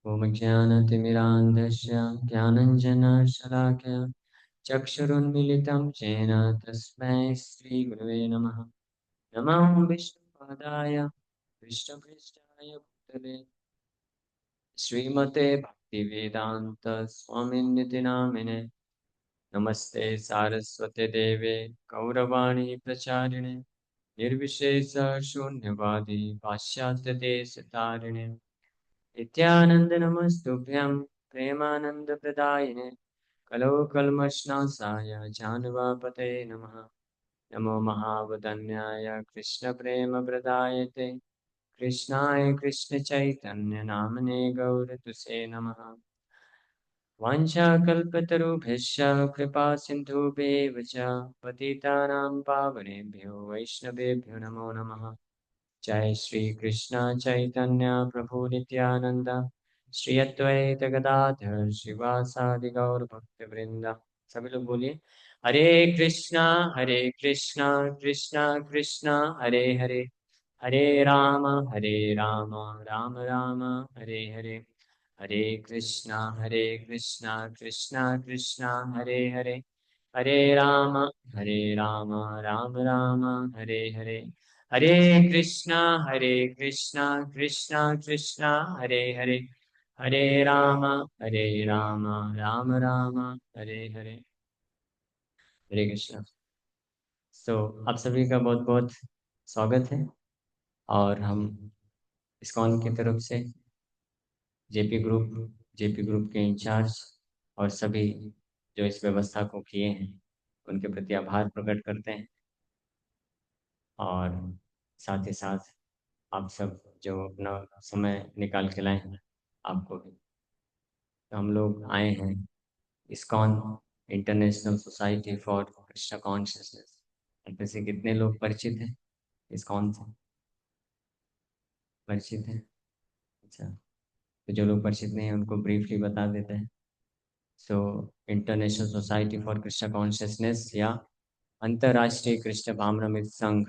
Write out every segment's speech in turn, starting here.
ॐ ज्ञानतिमिरान्धस्य ज्ञानञ्जनशलाकया चक्षुरुन्मिलितं येन तस्मै श्रीगुरवे नमः। नमः विष्णुपादाय कृष्णपृष्ठाय भूतले श्रीमते भक्तिवेदान्त स्वामिनिति नामिने। नमस्ते सारस्वते देवे गौरवाणी प्रचारिणे निर्विशेष शून्यवादी पाश्चात्यदेशतारिणे नित्यानंद नमस्तुभ्यं प्रेमानंदप्रदायिने कलो कल्मषनाशाय जानवापते नमः। नमो महावदन्याय कृष्णप्रेमप्रदायते कृष्णाय कृष्णचैतन्यनामने गौरतुसे नमः। वाञ्छाकल्पतरुभ्यश्च कृपा सिन्धुभ्येव च पतितानां पावनेभ्यो वैष्णवेभ्यो नमो नमः। जय श्री कृष्ण चैतन्य प्रभु नित्यानंद श्री अद्वैत गदाधर शिवासादि गौर भक्त वृंद। सभी लोग बोलिए हरे कृष्णा कृष्णा कृष्णा हरे हरे, हरे राम राम राम हरे हरे, हरे कृष्णा कृष्णा कृष्णा हरे हरे, हरे राम राम राम हरे हरे, हरे कृष्णा कृष्णा कृष्णा हरे हरे, हरे राम राम राम हरे हरे। हरे कृष्णा। तो आप सभी का बहुत बहुत स्वागत है। और हम इस्कॉन की तरफ से जेपी ग्रुप के इंचार्ज और सभी जो इस व्यवस्था को किए हैं उनके प्रति आभार प्रकट करते हैं। और साथ ही साथ आप सब जो अपना समय निकाल के लाए हैं आपको भी। तो हम लोग आए हैं ISKCON international society for Krishna consciousness. आप में से कितने लोग परिचित हैं इस्कॉन से? परिचित हैं? अच्छा, तो जो लोग परिचित नहीं हैं उनको ब्रीफली बता देते हैं। So international society for Krishna consciousness या अंतर्राष्ट्रीय कृष्ण भावनामृत संघ,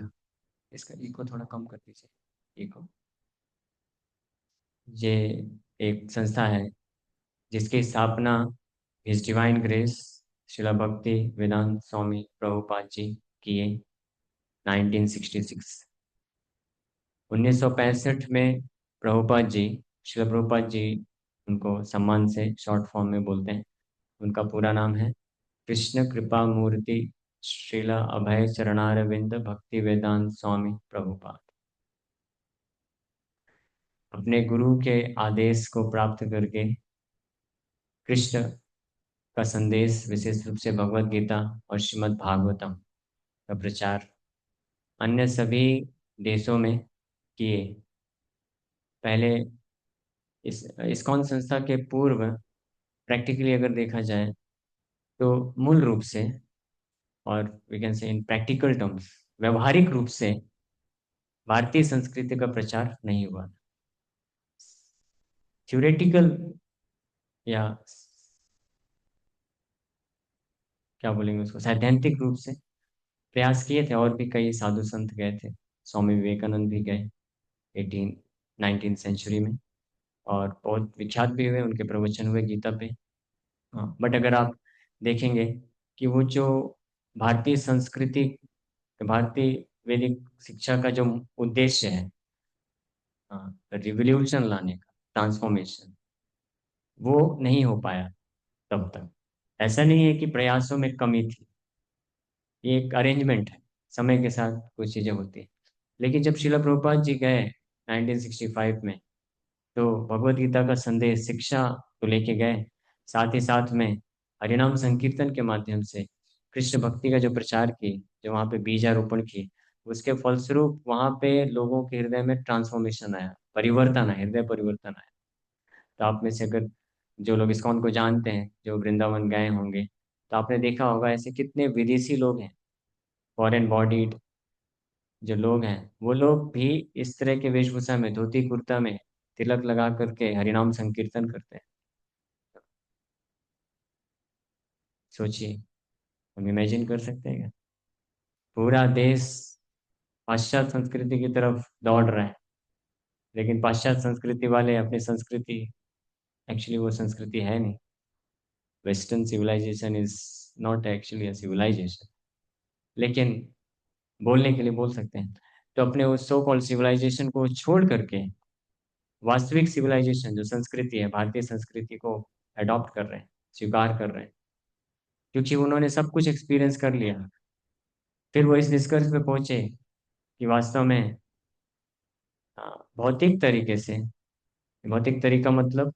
इसका इको थोड़ा कम कर दीजिए। इको। ये एक संस्था है जिसकी स्थापना हिज डिवाइन ग्रेस शिला भक्ति वेदांत स्वामी प्रभुपाद जी किए 1966। 1965 में प्रभुपाद जी, शिला प्रभुपाद जी, उनको सम्मान से शॉर्ट फॉर्म में बोलते हैं। उनका पूरा नाम है कृष्ण कृपा मूर्ति श्रीला अभय चरणारविंद भक्ति वेदांत स्वामी प्रभुपाद। अपने गुरु के आदेश को प्राप्त करके कृष्ण का संदेश विशेष रूप से भगवत गीता और श्रीमद् भागवतम का प्रचार अन्य सभी देशों में किए। पहले इस इस्कॉन संस्था के पूर्व प्रैक्टिकली अगर देखा जाए तो मूल रूप से, और we can say in practical terms, व्यवहारिक रूप से भारतीय संस्कृति का प्रचार नहीं हुआ। थ्योरेटिकल या क्या बोलेंगे उसको, सैद्धांतिक रूप से प्रयास किए थे। और भी कई साधु संत गए थे। स्वामी विवेकानंद भी गए 19th सेंचुरी में और बहुत विख्यात भी हुए, उनके प्रवचन हुए गीता पे। हाँ, बट अगर आप देखेंगे कि वो जो भारतीय संस्कृति, भारतीय वैदिक शिक्षा का जो उद्देश्य है, रिवोल्यूशन लाने का, ट्रांसफॉर्मेशन, वो नहीं हो पाया तब तक। ऐसा नहीं है कि प्रयासों में कमी थी, ये एक अरेंजमेंट है, समय के साथ कुछ चीज़ें होती हैं। लेकिन जब शिला प्रभुपाद जी गए 1965 में, तो भगवत गीता का संदेश, शिक्षा तो लेके गए, साथ ही साथ में हरिनाम संकीर्तन के माध्यम से कृष्ण भक्ति का जो प्रचार की, जो वहाँ पे बीजारोपण की, उसके फलस्वरूप वहाँ पे लोगों के हृदय में ट्रांसफॉर्मेशन आया, परिवर्तन आया, हृदय परिवर्तन आया। तो आप में से अगर जो लोग इस्कॉन को जानते हैं, जो वृंदावन गए होंगे, तो आपने देखा होगा ऐसे कितने विदेशी लोग हैं, फॉरेन बॉडीड जो लोग हैं, वो लोग भी इस तरह के वेशभूषा में, धोती कुर्ता में, तिलक लगा करके हरिनाम संकीर्तन करते हैं। सोचिए, हम इमेजिन कर सकते हैं क्या? पूरा देश पाश्चात्य संस्कृति की तरफ दौड़ रहा है, लेकिन पाश्चात्य संस्कृति वाले अपनी संस्कृति एक्चुअली वो संस्कृति है नहीं। Western civilisation is not actually a civilisation. लेकिन बोलने के लिए बोल सकते हैं। तो अपने उस सो कॉल्ड सिविलाइजेशन को छोड़ करके वास्तविक सिविलाइजेशन जो संस्कृति है, भारतीय संस्कृति को अडॉप्ट कर रहे हैं, स्वीकार कर रहे हैं, क्योंकि उन्होंने सब कुछ एक्सपीरियंस कर लिया। फिर वो इस निष्कर्ष पे पहुंचे कि वास्तव में भौतिक तरीके से, भौतिक तरीका मतलब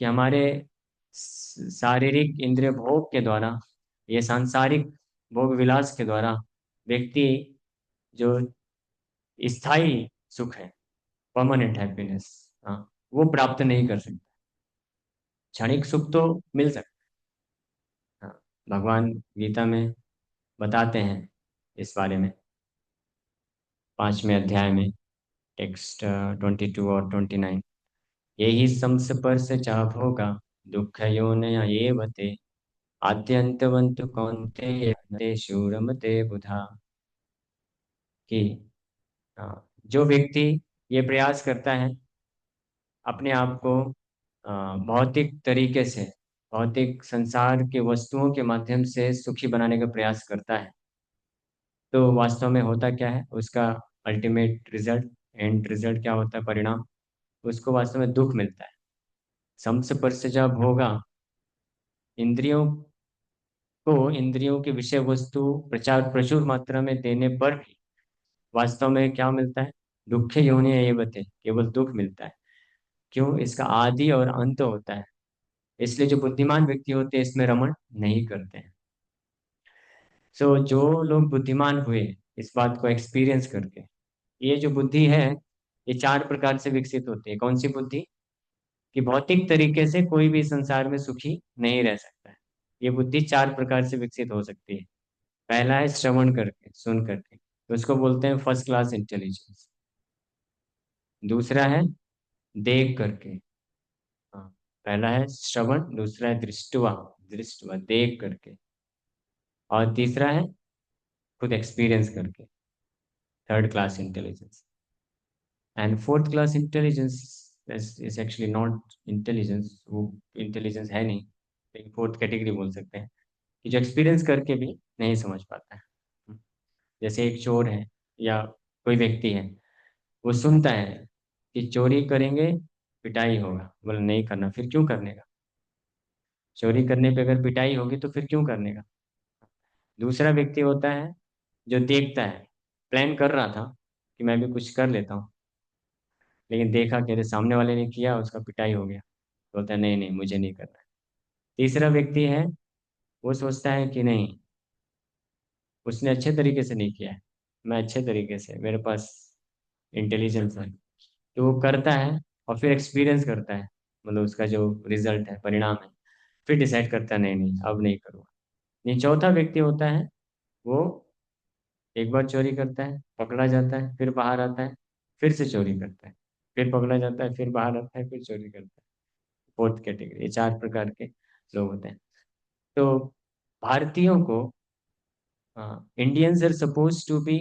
कि हमारे शारीरिक इंद्रिय भोग के द्वारा, ये सांसारिक भोग विलास के द्वारा व्यक्ति जो स्थायी सुख है, परमानेंट हैप्पीनेस, हाँ, वो प्राप्त नहीं कर सकता। क्षणिक सुख तो मिल सकता है, हाँ। भगवान गीता में बताते हैं इस बारे में, 5वें अध्याय में, टेक्स्ट 22 और 29। यही संस्पर्श च भोगा दुःख योनय एव ते आद्यन्तवन्तु कौन्तेय ते शूरमते बुधा। कि जो व्यक्ति ये प्रयास करता है अपने आप को भौतिक तरीके से, भौतिक संसार के वस्तुओं के माध्यम से सुखी बनाने का प्रयास करता है, तो वास्तव में होता क्या है, उसका अल्टीमेट रिजल्ट, एंड रिजल्ट क्या होता है, परिणाम, उसको वास्तव में दुख मिलता है। संस्पर्शजा भोगा, इंद्रियों को, इंद्रियों के विषय वस्तु प्रचार प्रचुर मात्रा में देने पर भी वास्तव में क्या मिलता है, दुख योनि एवते, केवल दुख मिलता है। क्यों? इसका आदि और अंत होता है। इसलिए जो बुद्धिमान व्यक्ति होते हैं इसमें रमण नहीं करते हैं। सो जो लोग बुद्धिमान हुए इस बात को एक्सपीरियंस करके, ये जो बुद्धि है ये 4 प्रकार से विकसित होती है। कौन सी बुद्धि? कि भौतिक तरीके से कोई भी संसार में सुखी नहीं रह सकता है। ये बुद्धि 4 प्रकार से विकसित हो सकती है। पहला है श्रवण करके, सुन करके, तो उसको बोलते हैं फर्स्ट क्लास इंटेलिजेंस। दूसरा है देख करके, हाँ, पहला है श्रवण, दूसरा है दृष्टवा, दृष्टवा देख करके, और तीसरा है खुद एक्सपीरियंस करके, third class intelligence. And fourth class intelligence is actually not intelligence, वो इंटेलिजेंस है नहीं, लेकिन फोर्थ कैटेगरी बोल सकते हैं, कि जो एक्सपीरियंस करके भी नहीं समझ पाता है। जैसे एक चोर है या कोई व्यक्ति है, वो सुनता है कि चोरी करेंगे पिटाई होगा, बोले नहीं करना, फिर क्यों करने का? चोरी करने पे अगर पिटाई होगी तो फिर क्यों करने का? दूसरा व्यक्ति होता है जो देखता है, प्लान कर रहा था कि मैं भी कुछ कर लेता हूँ, लेकिन देखा कि अरे सामने वाले ने किया, उसका पिटाई हो गया, तो बोलता है नहीं नहीं मुझे नहीं करना है। तीसरा व्यक्ति है, वो सोचता है कि नहीं, उसने अच्छे तरीके से नहीं किया है, मैं अच्छे तरीके से, मेरे पास इंटेलिजेंस है, तो वो करता है और फिर एक्सपीरियंस करता है, मतलब उसका जो रिजल्ट है, परिणाम है, फिर डिसाइड करता है नहीं नहीं अब नहीं करूँगा। ये चौथा व्यक्ति होता है, वो एक बार चोरी करता है, पकड़ा जाता है, फिर बाहर आता है, फिर से चोरी करता है, फिर पकड़ा जाता है, फिर बाहर आता है, फिर चोरी करता है। फोर्थ कैटेगरी, ये 4 प्रकार के लोग होते हैं। तो भारतीयों को, Indians are suppose to be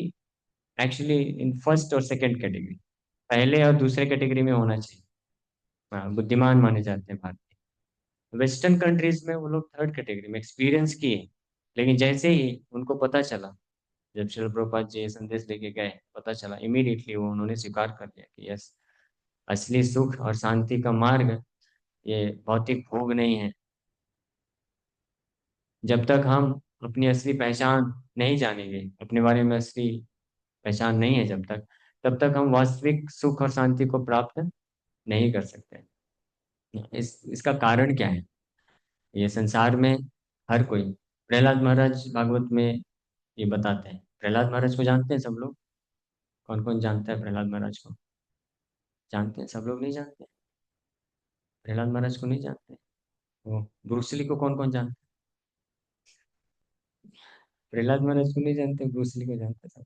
actually in first और सेकंड कैटेगरी, पहले और दूसरे कैटेगरी में होना चाहिए। हाँ, बुद्धिमान माने जाते हैं भारतीय। वेस्टर्न कंट्रीज में वो लोग थर्ड कैटेगरी में एक्सपीरियंस किए, लेकिन जैसे ही उनको पता चला, जब शिल प्रभुपाद जी ये संदेश लेके गए, पता चला, इमीडिएटली वो उन्होंने स्वीकार कर लिया कि यस, असली सुख और शांति का मार्ग ये भौतिक भोग नहीं है। जब तक हम अपनी असली पहचान नहीं जानेंगे, अपने बारे में असली पहचान नहीं है जब तक, तब तक हम वास्तविक सुख और शांति को प्राप्त नहीं कर सकते। इसका कारण क्या है? ये संसार में हर कोई, प्रहलाद महाराज भागवत में ये बताते हैं। प्रहलाद महाराज को जानते हैं सब लोग? कौन कौन जानता है प्रहलाद महाराज को? जानते हैं सब लोग? नहीं जानते? प्रहलाद महाराज को नहीं जानते? वो ब्रूसली को कौन कौन जानते? प्रहलाद महाराज को नहीं जानते, ब्रूसली को जानते सब।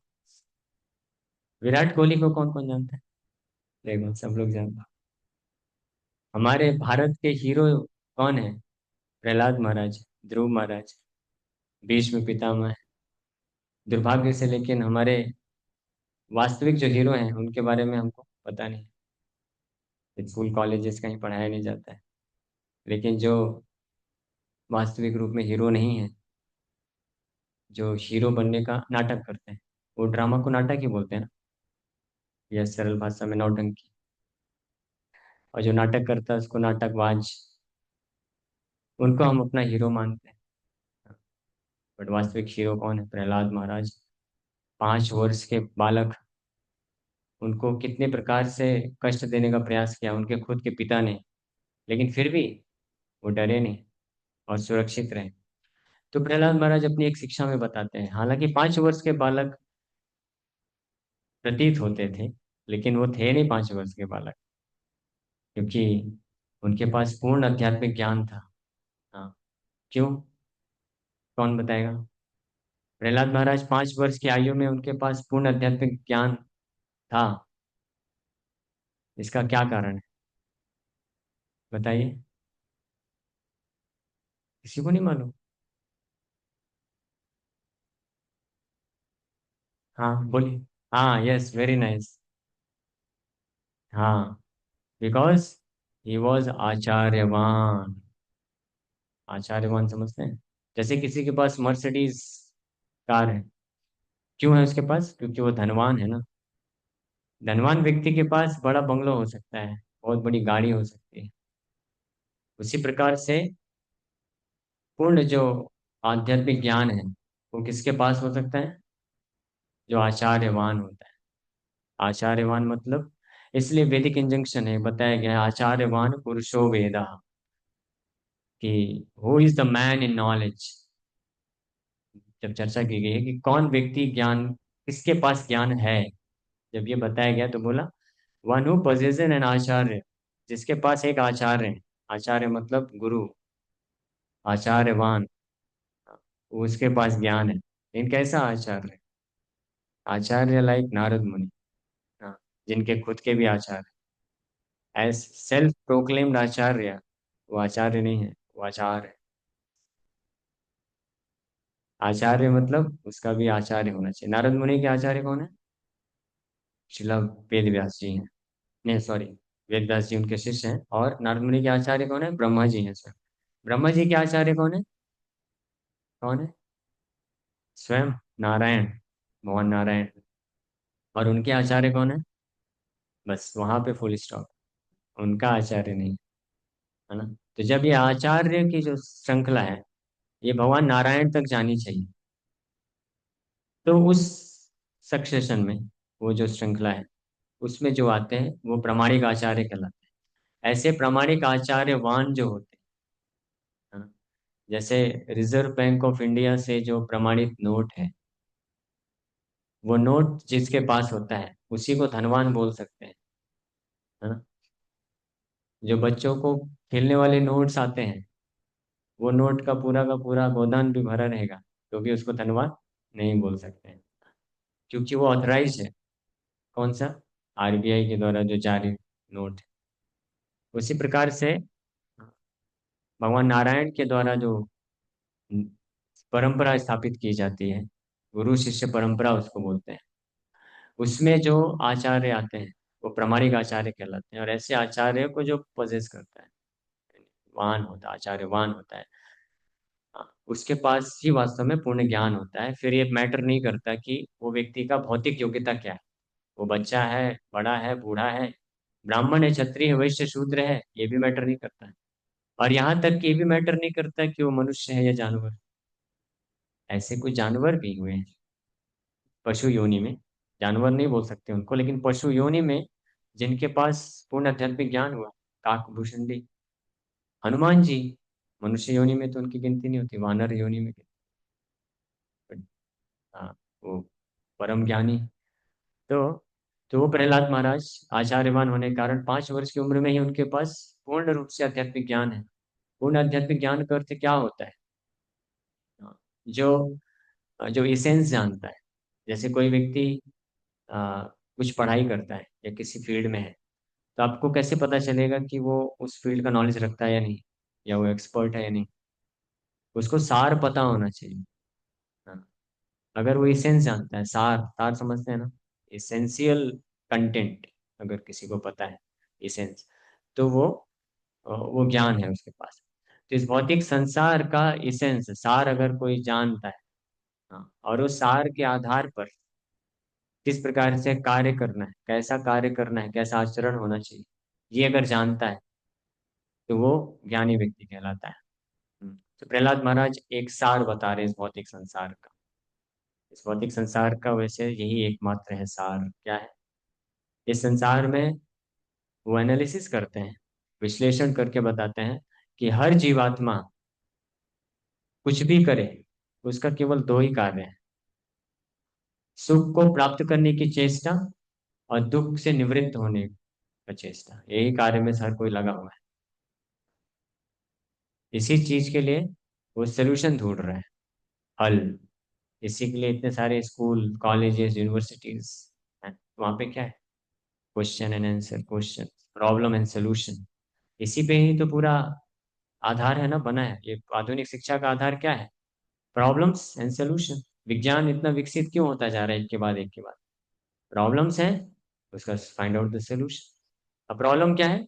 विराट कोहली को कौन कौन जानता है? देखो सब लोग जानते हैं। हमारे भारत के हीरो कौन है? प्रहलाद महाराज, ध्रुव महाराज, भीष्म पितामह। दुर्भाग्य से लेकिन हमारे वास्तविक जो हीरो हैं उनके बारे में हमको पता नहीं। स्कूल कॉलेजेस कहीं पढ़ाया नहीं जाता है। लेकिन जो वास्तविक रूप में हीरो नहीं है, जो हीरो बनने का नाटक करते हैं, वो ड्रामा को नाटक ही बोलते हैं ना, या सरल भाषा में नौटंकी। और जो नाटक करता है उसको नाटकबाज, उनको हम अपना हीरो मानते हैं। बट वास्तविक हीरो कौन है? प्रहलाद महाराज, 5 वर्ष के बालक। उनको कितने प्रकार से कष्ट देने का प्रयास किया उनके खुद के पिता ने, लेकिन फिर भी वो डरे नहीं और सुरक्षित रहे। तो प्रहलाद महाराज अपनी एक शिक्षा में बताते हैं, हालांकि 5 वर्ष के बालक प्रतीत होते थे, लेकिन वो थे नहीं 5 वर्ष के बालक, क्योंकि उनके पास पूर्ण आध्यात्मिक ज्ञान था। हाँ। क्यों? कौन बताएगा? प्रहलाद महाराज 5 वर्ष की आयु में उनके पास पूर्ण आध्यात्मिक ज्ञान था। इसका क्या कारण है? बताइए। किसी को नहीं मालूम? हाँ बोलिए। हाँ, यस, वेरी नाइस। हाँ, बिकॉज ही वॉज आचार्यवान। आचार्यवान समझते हैं? जैसे किसी के पास मर्सिडीज कार है, क्यों है उसके पास? क्योंकि वो धनवान है ना। धनवान व्यक्ति के पास बड़ा बंगलो हो सकता है, बहुत बड़ी गाड़ी हो सकती है। उसी प्रकार से पूर्ण जो आध्यात्मिक ज्ञान है वो किसके पास हो सकता है? जो आचार्यवान होता है। आचार्यवान मतलब, इसलिए वैदिक इंजंक्शन है, बताया गया है आचार्यवान पुरुषो वेदा, कि who is the man in knowledge. जब चर्चा की गई है कि कौन व्यक्ति ज्ञान, किसके पास ज्ञान है, जब ये बताया गया तो बोला वन हु possesses एन आचार्य, जिसके पास एक आचार्य है। आचार्य मतलब गुरु, आचार्यवान, उसके पास ज्ञान है। लेकिन कैसा आचार्य? आचार्य लाइक नारद मुनि, हाँ, जिनके खुद के भी आचार्य, एज सेल्फ प्रोक्लेम्ड आचार्य। वो आचार्य नहीं है, वो आचार्य है। आचार्य मतलब उसका भी आचार्य होना चाहिए। नारद मुनि के आचार्य कौन है? शिला वेद व्यास जी हैं। नहीं, सॉरी, वेद व्यास जी उनके शिष्य हैं, और नारद मुनि के आचार्य कौन है? ब्रह्मा जी हैं सर। ब्रह्मा जी के आचार्य कौन है? कौन है? स्वयं नारायण, भगवान नारायण। और उनके आचार्य कौन है? बस वहां पे फुल स्टॉप। उनका आचार्य नहीं, है ना। तो जब ये आचार्य की जो श्रृंखला है, ये भगवान नारायण तक जानी चाहिए, तो उस सक्सेशन में, वो जो श्रृंखला है उसमें जो आते हैं वो प्रामाणिक आचार्य कहलाते हैं। ऐसे प्रामाणिक आचार्यवान जो होते हैं, है ना, जैसे रिजर्व बैंक ऑफ इंडिया से जो प्रमाणित नोट है, वो नोट जिसके पास होता है उसी को धनवान बोल सकते हैं, है ना। जो बच्चों को खेलने वाले नोट्स आते हैं, वो नोट का पूरा गोदान भी भरा रहेगा, तो भी उसको धनवान नहीं बोल सकते हैं, क्योंकि वो ऑथराइज है। कौन सा? आरबीआई के द्वारा जो जारी नोट है। उसी प्रकार से भगवान नारायण के द्वारा जो परंपरा स्थापित की जाती है, गुरु शिष्य परंपरा उसको बोलते हैं, उसमें जो आचार्य आते हैं वो प्रामाणिक आचार्य कहलाते हैं। और ऐसे आचार्य को जो पोजेस करता है, वान होता है, आचार्यवान होता है, हाँ, उसके पास ही वास्तव में पूर्ण ज्ञान होता है। फिर ये मैटर नहीं करता कि वो व्यक्ति का भौतिक योग्यता क्या है, वो बच्चा है, बड़ा है, बूढ़ा है, ब्राह्मण है, क्षत्रिय है, वैश्य, शूद्र है, ये भी मैटर नहीं करता है। और यहाँ तक कि ये भी मैटर नहीं करता कि वो मनुष्य है या जानवर। ऐसे कुछ जानवर भी हुए हैं पशु योनि में, जानवर नहीं बोल सकते उनको, लेकिन पशु योनि में जिनके पास पूर्ण आध्यात्मिक ज्ञान हुआ, काक भूषुंडी, हनुमान जी। मनुष्य योनि में तो उनकी गिनती नहीं होती, वानर योनि में हाँ, वो परम ज्ञानी। तो तो वो प्रहलाद महाराज आचार्यवान होने के कारण 5 वर्ष की उम्र में ही उनके पास पूर्ण रूप से आध्यात्मिक ज्ञान है। पूर्ण आध्यात्मिक ज्ञान का अर्थ क्या होता है? हाँ, जो जो इसेंस जानता है। जैसे कोई व्यक्ति कुछ पढ़ाई करता है या किसी फील्ड में है, तो आपको कैसे पता चलेगा कि वो उस फील्ड का नॉलेज रखता है या नहीं, या वो एक्सपर्ट है या नहीं? उसको सार पता होना चाहिए। हाँ, अगर वो इसेंस जानता है, सार, सार समझते हैं ना, इसेंशियल कंटेंट, अगर किसी को पता है इसेंस, तो वो वो ज्ञान है उसके पास। तो इस भौतिक संसार का इसेंस, सार अगर कोई जानता है, हाँ, और उस सार के आधार पर किस प्रकार से कार्य करना है, कैसा कार्य करना है, कैसा आचरण होना चाहिए, ये अगर जानता है तो वो ज्ञानी व्यक्ति कहलाता है। तो प्रहलाद महाराज एक सार बता रहे हैं इस भौतिक संसार का। इस भौतिक संसार का वैसे यही एकमात्र है सार, क्या है इस संसार में। वो एनालिसिस करते हैं, विश्लेषण करके बताते हैं कि हर जीवात्मा कुछ भी करे, उसका केवल दो ही कार्य है: सुख को प्राप्त करने की चेष्टा और दुख से निवृत्त होने का चेष्टा। यही कार्य में हर कोई लगा हुआ है। इसी चीज के लिए वो सोल्यूशन ढूंढ रहे हैं, हल। इसी के लिए इतने सारे स्कूल, कॉलेजेस, यूनिवर्सिटीज हैं। वहाँ पे क्या है? Question and answer, question, problem and solution. इसी पे ही तो पूरा आधार है ना, बना है ये आधुनिक शिक्षा का आधार। क्या है? Problems and solution. विज्ञान इतना विकसित क्यों होता जा रहा है? एक के बाद एक के बाद प्रॉब्लम्स है, उसका फाइंड आउट द सोल्यूशन। अब प्रॉब्लम क्या है?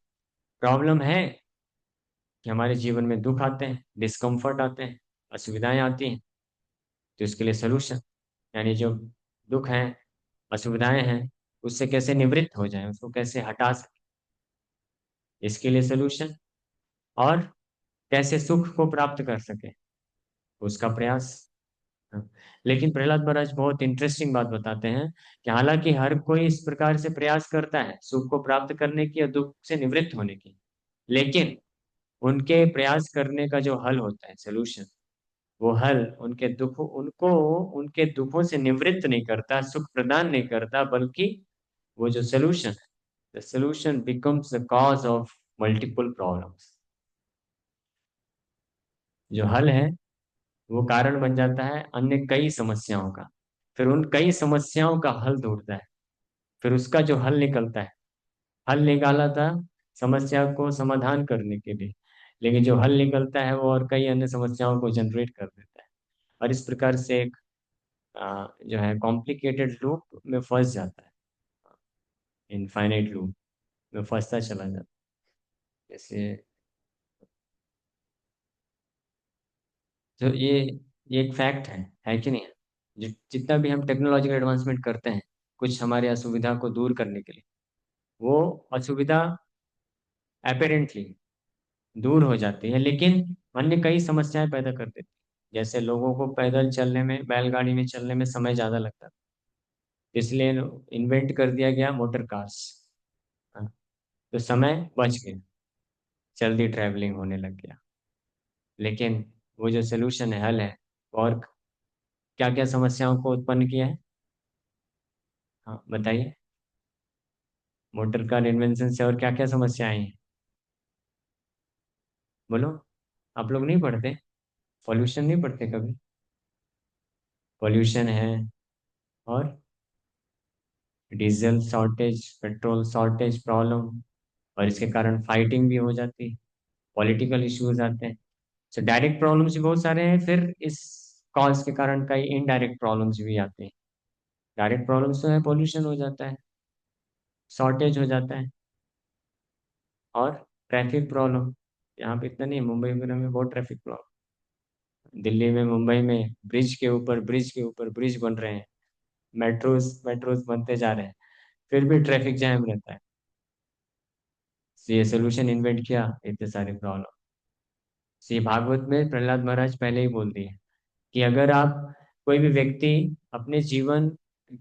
प्रॉब्लम है कि हमारे जीवन में दुख आते हैं, डिस्कम्फर्ट आते हैं, असुविधाएं आती हैं। तो इसके लिए सोल्यूशन, यानी जो दुख हैं, असुविधाएं हैं, उससे कैसे निवृत्त हो जाए, उसको कैसे हटा सके, इसके लिए सोल्यूशन। और कैसे सुख को प्राप्त कर सके, उसका प्रयास। हाँ। लेकिन प्रहलाद महाराज बहुत इंटरेस्टिंग बात बताते हैं कि हालांकि हर कोई इस प्रकार से प्रयास करता है सुख को प्राप्त करने की या दुख से निवृत्त होने की, लेकिन उनके प्रयास करने का जो हल होता है, सोल्यूशन, वो हल उनको उनके दुखों से निवृत्त नहीं करता, सुख प्रदान नहीं करता, बल्कि वो जो solution, the solution becomes the cause of multiple problems. जो हल है वो कारण बन जाता है अन्य कई समस्याओं का। फिर उन कई समस्याओं का हल ढूंढता है, फिर उसका जो हल निकलता है, हल निकाला था समस्या को समाधान करने के लिए, लेकिन जो हल निकलता है वो और कई अन्य समस्याओं को जनरेट कर देता है। और इस प्रकार से एक जो है कॉम्प्लिकेटेड लूप में फंस जाता है, इनफाइनाइट लूप में फंसता चला जाता है। जैसे तो ये एक फैक्ट है कि नहीं है? जितना भी हम टेक्नोलॉजिकल एडवांसमेंट करते हैं कुछ हमारी असुविधा को दूर करने के लिए, वो असुविधा अपेरेंटली दूर हो जाती है, लेकिन अन्य कई समस्याएं पैदा कर देती है। जैसे लोगों को पैदल चलने में, बैलगाड़ी में चलने में समय ज्यादा लगता है, इसलिए इन्वेंट कर दिया गया मोटर कार्स। हाँ, तो समय बच गया, जल्दी ट्रैवलिंग होने लग गया। लेकिन वो जो सोल्यूशन है, हल है, और क्या क्या समस्याओं को उत्पन्न किया है? हाँ बताइए। मोटर कार इन्वेंशन से और क्या क्या समस्याएं आई हैं? बोलो। आप लोग नहीं पढ़ते? पॉल्यूशन नहीं पढ़ते कभी? पॉल्यूशन है, और diesel shortage, petrol shortage problem, और इसके कारण फाइटिंग भी हो जाती है, पॉलिटिकल इश्यूज आते हैं। तो डायरेक्ट प्रॉब्लम्स भी बहुत सारे हैं, फिर इस कॉज के कारण कई इनडायरेक्ट प्रॉब्लम्स भी आते हैं। डायरेक्ट प्रॉब्लम्स तो है, पोल्यूशन हो जाता है, शॉर्टेज हो जाता है, और ट्रैफिक प्रॉब्लम। यहाँ पे इतना नहीं, मुंबई वगैरह में बहुत ट्रैफिक प्रॉब्लम। दिल्ली में, मुंबई में ब्रिज के ऊपर ब्रिज बन रहे हैं, मेट्रोज मेट्रोज बनते जा रहे हैं, फिर भी ट्रैफिक जैम रहता है। तो ये सोल्यूशन इन्वेंट किया इतने सारे प्रॉब्लम। ये भागवत में प्रहलाद महाराज पहले ही बोल दिए कि अगर आप, कोई भी व्यक्ति अपने जीवन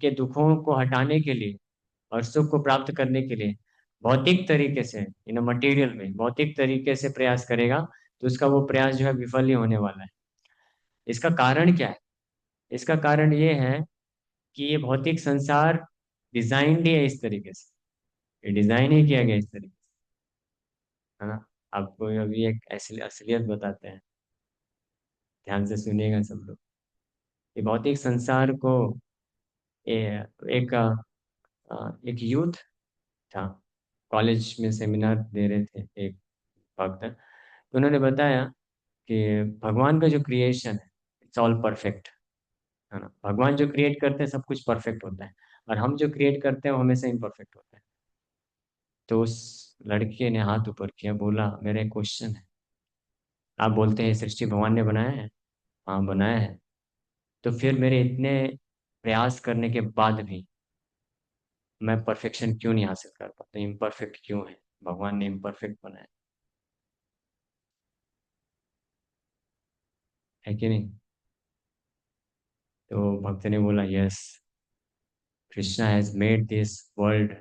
के दुखों को हटाने के लिए और सुख को प्राप्त करने के लिए भौतिक तरीके से, इन मटेरियल में भौतिक तरीके से प्रयास करेगा, तो उसका वो प्रयास जो है विफल ही होने वाला है। इसका कारण क्या है? इसका कारण ये है कि ये भौतिक संसार डिजाइंड ही है इस तरीके से, ये डिजाइन ही किया गया इस तरीके से, है ना। आपको अभी एक असलियत बताते हैं, ध्यान से सुनिएगा सब लोग। ये भौतिक संसार को एक एक यूथ था, कॉलेज में सेमिनार दे रहे थे एक वक्त, तो उन्होंने बताया कि भगवान का जो क्रिएशन है, इट्स ऑल परफेक्ट, है ना। भगवान जो क्रिएट करते हैं सब कुछ परफेक्ट होता है, और हम जो क्रिएट करते हैं वो हमेशा इम्परफेक्ट होता है। तो लड़के ने हाथ ऊपर किया, बोला मेरा एक क्वेश्चन है। आप बोलते हैं सृष्टि भगवान ने बनाया है। हाँ बनाया है। तो फिर मेरे इतने प्रयास करने के बाद भी मैं परफेक्शन क्यों नहीं हासिल कर पाता, इम्परफेक्ट क्यों है, भगवान ने इम्परफेक्ट बनाया है कि नहीं। तो भक्त ने बोला yes, Krishna has made this world,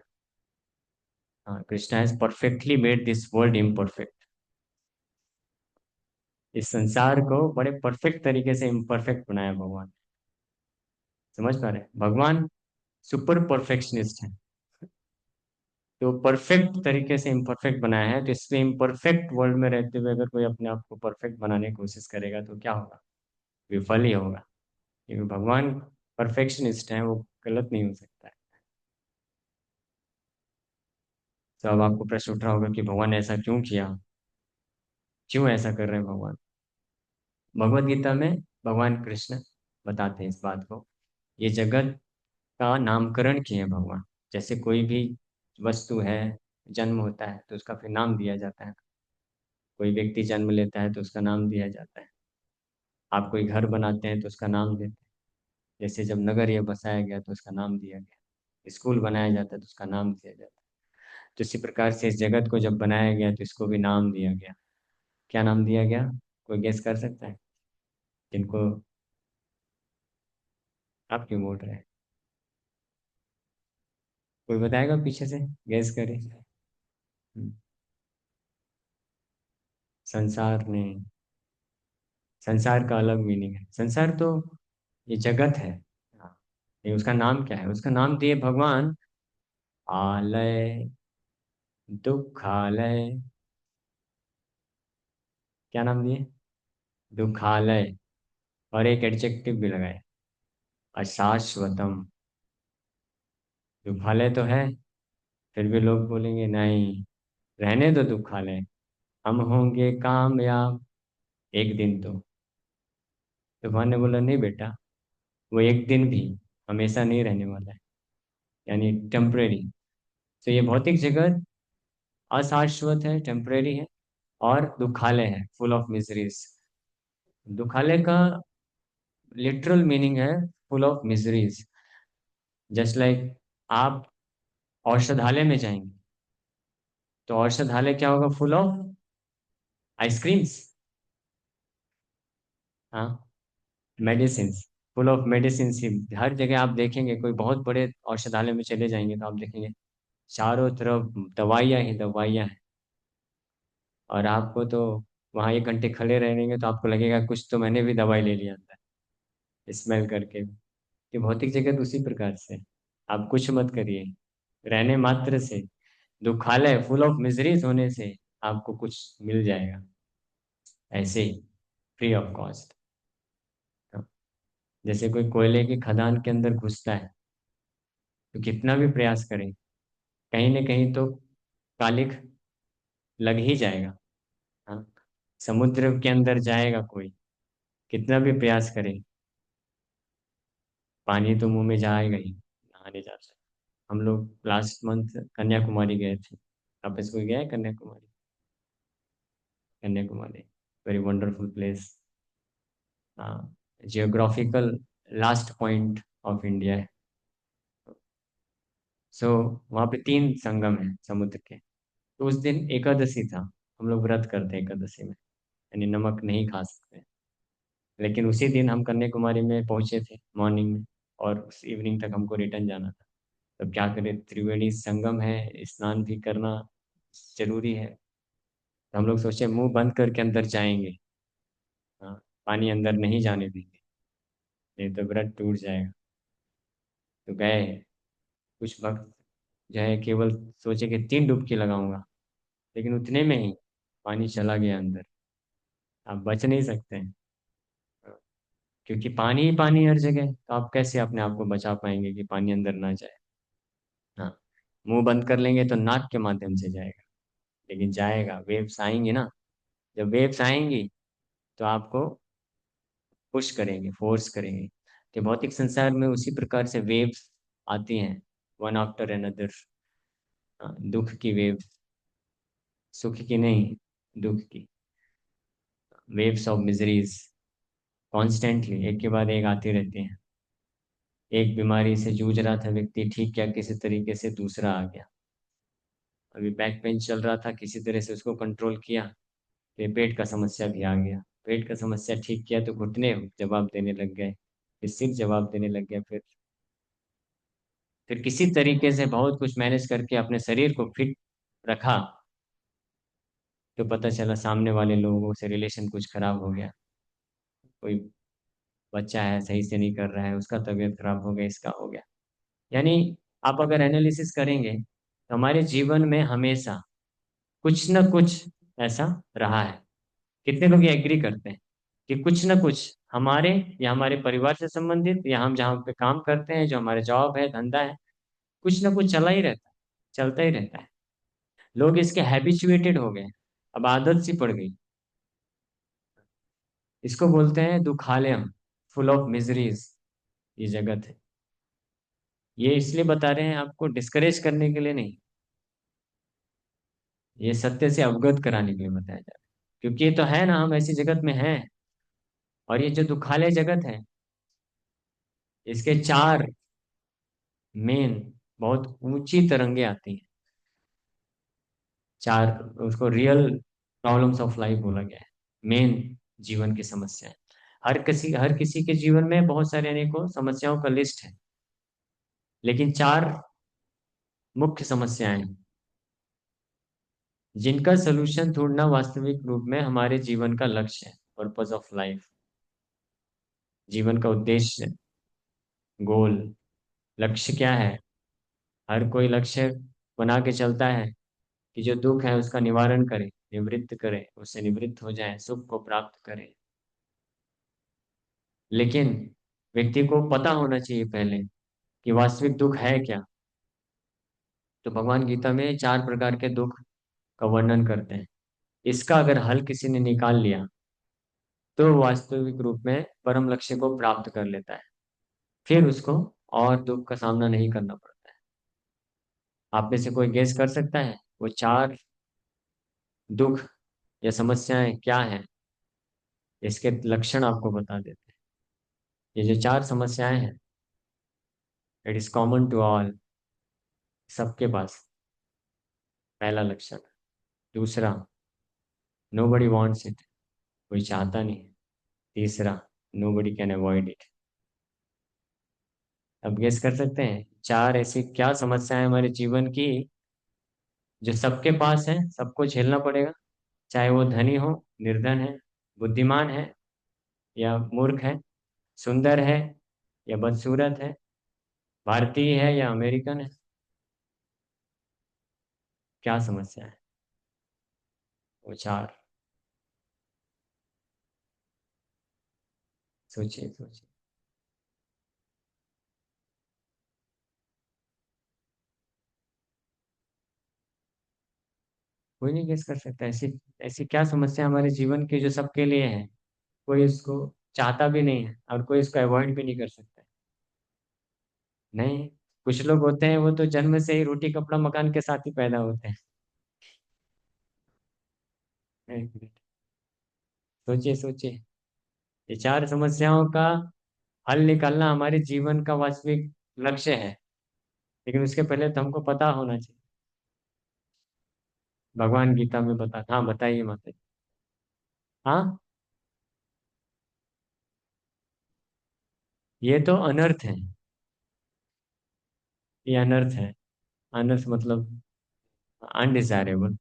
हाँ Krishna has perfectly made this world imperfect. इस संसार को बड़े परफेक्ट तरीके से इम्परफेक्ट बनाया भगवान। समझ पा रहे हैं? भगवान सुपर परफेक्शनिस्ट है। तो परफेक्ट तरीके से इम्परफेक्ट बनाया है, तो इसलिए इम्परफेक्ट वर्ल्ड में रहते हुए अगर कोई अपने आप को परफेक्ट बनाने की कोशिश करेगा तो क्या होगा, विफल ही होगा। क्योंकि भगवान परफेक्शनिस्ट है, वो गलत नहीं हो सकता है। तो अब आपको प्रश्न उठ रहा होगा कि भगवान ने ऐसा क्यों किया, क्यों ऐसा कर रहे हैं भगवान। भगवत गीता में भगवान कृष्ण बताते हैं इस बात को। ये जगत का नामकरण किए हैं भगवान। जैसे कोई भी वस्तु है, जन्म होता है तो उसका फिर नाम दिया जाता है। कोई व्यक्ति जन्म लेता है तो उसका नाम दिया जाता है। आप कोई घर बनाते हैं तो उसका नाम देते हैं। जैसे जब नगर ये बसाया गया तो उसका नाम दिया गया। स्कूल बनाया जाता है तो उसका नाम दिया जाता है। तो इसी प्रकार से इस जगत को जब बनाया गया तो इसको भी नाम दिया गया। क्या नाम दिया गया, कोई गेस कर सकता है? जिनको, आप क्यों बोल रहे हैं? कोई बताएगा पीछे से, गेस करे। संसार ने, संसार का अलग मीनिंग है। संसार तो ये जगत है। हाँ, ये उसका नाम क्या है, उसका नाम दिए भगवान आलय, दुखालय। क्या नाम दिए, दुखालय। और एक एडजेक्टिव भी लगाए, अशाश्वतम। दुखालय तो है, फिर भी लोग बोलेंगे नहीं, रहने दो दुखालय, हम होंगे कामयाब एक दिन तो। तो भगवान ने बोला नहीं बेटा, वो एक दिन भी हमेशा नहीं रहने वाला है, यानी टेम्परेरी। तो ये भौतिक जगत अशाश्वत है, टेम्परेरी है, और दुखालय है, फुल ऑफ मिजरीज। दुखालय का लिटरल मीनिंग है full of miseries. Just like आप औषधालय में जाएंगे तो औषधालय क्या होगा, फुल ऑफ आइसक्रीम्स। हाँ, मेडिसिन, फुल ऑफ मेडिसिन ही। हर जगह आप देखेंगे, कोई बहुत बड़े औषधालय में चले जाएंगे तो आप देखेंगे चारों तरफ दवाइयाँ ही दवाइयाँ हैं। और आपको तो वहाँ 1 घंटे खड़े रहेंगे तो आपको लगेगा कुछ तो मैंने भी दवाई ले लिया अंदर, स्मेल करके। ये भौतिक जगत उसी प्रकार से, आप कुछ मत करिए, रहने मात्र से, दुखालय फुल ऑफ मिजरीज होने से आपको कुछ मिल जाएगा ऐसे ही, फ्री ऑफ कॉस्ट। जैसे कोई कोयले की खदान के अंदर घुसता है तो कितना भी प्रयास करें, कहीं ना कहीं तो कालिख लग ही जाएगा। हाँ, समुद्र के अंदर जाएगा कोई, कितना भी प्रयास करे, पानी तो मुंह में जाएगा ही, नहाने जा सकते। हम लोग लास्ट मंथ कन्याकुमारी गए थे। आप इसको गए हैं Kanyakumari? Kanyakumari very wonderful place. हाँ, geographical last point of India है। सो वहाँ पे 3 संगम है समुद्र के। तो उस दिन एकादशी था, हम लोग व्रत करते हैं एकादशी में, यानी नमक नहीं खा सकते। लेकिन उसी दिन हम कन्याकुमारी में पहुंचे थे मॉर्निंग में, और उस इवनिंग तक हमको रिटर्न जाना था। तब क्या करें, त्रिवेणी संगम है, स्नान भी करना जरूरी है। तो हम लोग सोचे मुंह बंद करके अंदर जाएंगे। हाँ, पानी अंदर नहीं जाने देंगे, नहीं तो व्रत टूट जाएगा। तो गए। कुछ वक्त जो है केवल सोचे कि 3 डुबकी लगाऊंगा, लेकिन उतने में ही पानी चला गया अंदर। आप बच नहीं सकते हैं, क्योंकि पानी ही पानी हर जगह, तो आप कैसे अपने आप को बचा पाएंगे कि पानी अंदर ना जाए। हाँ, मुंह बंद कर लेंगे तो नाक के माध्यम से जाएगा, लेकिन जाएगा, वेव्स आएंगी ना। जब वेव्स आएंगी तो आपको पुश करेंगे, फोर्स करेंगे। तो भौतिक संसार में उसी प्रकार से वेव्स आती हैं, वन आफ्टर अनदर, दुख की वेव, सुख की नहीं, दुख की। वेव्स ऑफ मिजरीज कॉन्स्टेंटली एक के बाद एक आती रहती हैं। एक बीमारी से जूझ रहा था व्यक्ति, ठीक किया किसी तरीके से, दूसरा आ गया। अभी बैक पेन चल रहा था, किसी तरह से उसको कंट्रोल किया, फिर पेट का समस्या भी आ गया। पेट का समस्या ठीक किया तो घुटने जवाब देने लग गए, फिर सिर जवाब देने लग गया, फिर किसी तरीके से बहुत कुछ मैनेज करके अपने शरीर को फिट रखा, तो पता चला सामने वाले लोगों से रिलेशन कुछ खराब हो गया। कोई बच्चा है सही से नहीं कर रहा है, उसका तबीयत खराब हो गया, इसका हो गया। यानी आप अगर एनालिसिस करेंगे तो हमारे जीवन में हमेशा कुछ न कुछ ऐसा रहा है। कितने लोग ये एग्री करते हैं कि कुछ न कुछ हमारे या हमारे परिवार से संबंधित, या हम जहाँ पे काम करते हैं, जो हमारे जॉब है, धंधा है, कुछ ना कुछ चला ही रहता है, चलता ही रहता है। लोग इसके हैबिचुएटेड हो गए, अब आदत सी पड़ गई। इसको बोलते हैं दुखालयम, फुल ऑफ मिजरीज, ये जगत है। ये इसलिए बता रहे हैं आपको, डिस्करेज करने के लिए नहीं, ये सत्य से अवगत कराने के लिए बताया जा रहा है। क्योंकि ये तो है ना, हम ऐसी जगत में हैं। और ये जो दुखालय जगत है, इसके चार मेन, बहुत ऊंची तरंगे आती हैं। चार, उसको रियल प्रॉब्लम्स ऑफ लाइफ बोला गया है, मेन जीवन की समस्याएं। हर किसी के जीवन में बहुत सारे अनेकों समस्याओं का लिस्ट है, लेकिन चार मुख्य समस्याएं हैं, जिनका सलूशन ढूंढना वास्तविक रूप में हमारे जीवन का लक्ष्य है, पर्पस ऑफ लाइफ, जीवन का उद्देश्य, गोल। लक्ष्य क्या है? हर कोई लक्ष्य बना के चलता है कि जो दुख है उसका निवारण करे, निवृत्त करे, उससे निवृत्त हो जाए, सुख को प्राप्त करे। लेकिन व्यक्ति को पता होना चाहिए पहले कि वास्तविक दुख है क्या। तो भगवान गीता में चार प्रकार के दुख का वर्णन करते हैं। इसका अगर हल किसी ने निकाल लिया तो वास्तविक रूप में परम लक्ष्य को प्राप्त कर लेता है, फिर उसको और दुख का सामना नहीं करना पड़ता है। आप में से कोई गेस कर सकता है वो चार दुख या समस्याएं क्या हैं? इसके लक्षण आपको बता देते हैं। ये जो चार समस्याएं हैं, it is common to all, सबके पास। पहला लक्षण। दूसरा, नो बडी वॉन्ट्स इट, कोई चाहता नहीं। तीसरा, nobody can avoid it. अब गेस कर सकते हैं चार ऐसी क्या समस्याएं हमारे जीवन की जो सबके पास है, सबको झेलना पड़ेगा, चाहे वो धनी हो, निर्धन है, बुद्धिमान है या मूर्ख है, सुंदर है या बदसूरत है, भारतीय है या अमेरिकन है। क्या समस्या है? वो चार। सोचिए सोचिए। कोई नहीं गेस कर सकता ऐसी, ऐसी क्या समस्या हमारे जीवन की जो सबके लिए है, कोई इसको चाहता भी नहीं है और कोई इसको अवॉइड भी नहीं कर सकता है। नहीं, कुछ लोग होते हैं वो तो जन्म से ही रोटी कपड़ा मकान के साथ ही पैदा होते हैं। एक मिनट, सोचिए सोचिए। ये चार समस्याओं का हल निकालना हमारे जीवन का वास्तविक लक्ष्य है, लेकिन उसके पहले तो हमको पता होना चाहिए। भगवान गीता में बता, हाँ बताइए माता जी। हाँ, ये तो अनर्थ है, ये अनर्थ है। अनर्थ मतलब अनडिजायरेबल।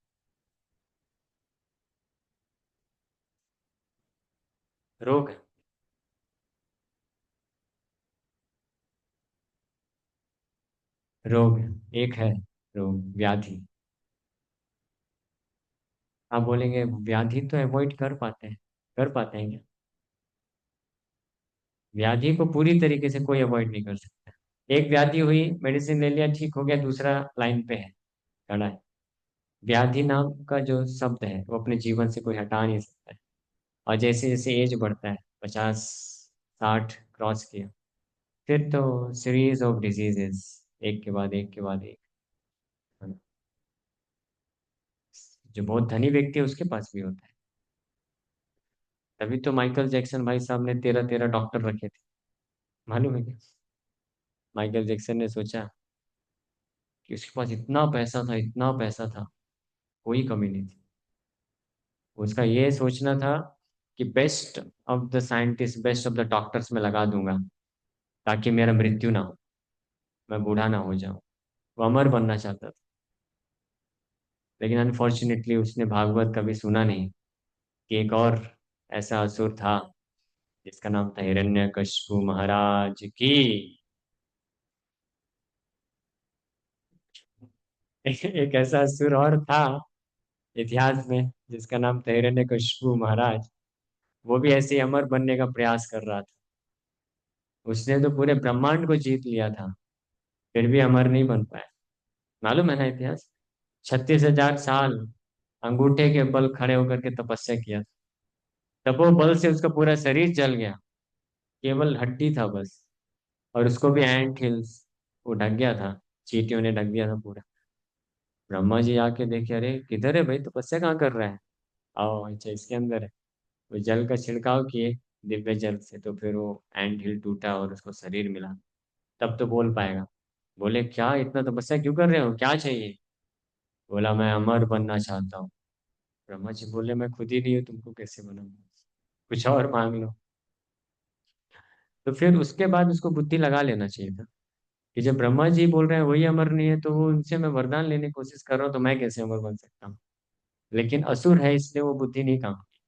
रोग है। रोग है, एक है रोग, व्याधि। आप बोलेंगे व्याधि तो अवॉइड कर पाते हैं, कर पाते हैं क्या? व्याधि को पूरी तरीके से कोई अवॉइड नहीं कर सकता। एक व्याधि हुई, मेडिसिन ले लिया, ठीक हो गया, दूसरा लाइन पे है, खड़ा है। व्याधि नाम का जो शब्द है वो अपने जीवन से कोई हटा नहीं सकता है। और जैसे जैसे एज बढ़ता है, 50 60 क्रॉस किया, फिर तो सीरीज ऑफ डिजीजेस, एक के बाद एक के बाद एक, है ना? जो बहुत धनी व्यक्ति है उसके पास भी होता है। तभी तो माइकल जैक्सन भाई साहब ने 13 13 डॉक्टर रखे थे, मालूम है क्या? माइकल जैक्सन ने सोचा कि उसके पास इतना पैसा था, इतना पैसा था, कोई कमी नहीं थी। उसका ये सोचना था कि best of the scientist, best of the doctors में लगा दूंगा, ताकि मेरा मृत्यु ना हो, मैं बूढ़ा ना हो जाऊं। वो अमर बनना चाहता था। लेकिन अनफॉर्चुनेटली उसने भागवत कभी सुना नहीं कि एक और ऐसा असुर था जिसका नाम था हिरण्यकशिपु महाराज की। एक ऐसा असुर और था इतिहास में जिसका नाम था हिरण्यकशिपु महाराज। वो भी ऐसे ही अमर बनने का प्रयास कर रहा था। उसने तो पूरे ब्रह्मांड को जीत लिया था, फिर भी अमर नहीं बन पाया। मालूम है ना इतिहास? 36,000 साल अंगूठे के बल खड़े होकर के तपस्या किया। तपोबल से उसका पूरा शरीर जल गया, केवल हड्डी था बस। और उसको भी एंट हिल्स, वो ढक गया था, चींटियों ने ढक दिया था पूरा। ब्रह्मा जी आके देखे, अरे किधर है भाई, तपस्या कहाँ कर रहा है? आओ, अच्छा इसके अंदर है। वो जल का छिड़काव किए, दिव्य जल से, तो फिर वो एंट हिल टूटा और उसको शरीर मिला। तब तो बोल पाएगा। बोले, क्या इतना तपस्या क्यों कर रहे हो, क्या चाहिए? बोला, मैं अमर बनना चाहता हूँ। ब्रह्मा जी बोले, मैं खुद ही नहीं हूँ, तुमको कैसे बनाऊंगा, कुछ और मांग लो। तो फिर उसके बाद उसको बुद्धि लगा लेना चाहिए था कि जब ब्रह्मा जी बोल रहे हैं वही अमर नहीं है, तो वो उनसे मैं वरदान लेने की कोशिश कर रहा हूँ, तो मैं कैसे अमर बन सकता हूँ? लेकिन असुर है इसलिए वो बुद्धि नहीं काम की।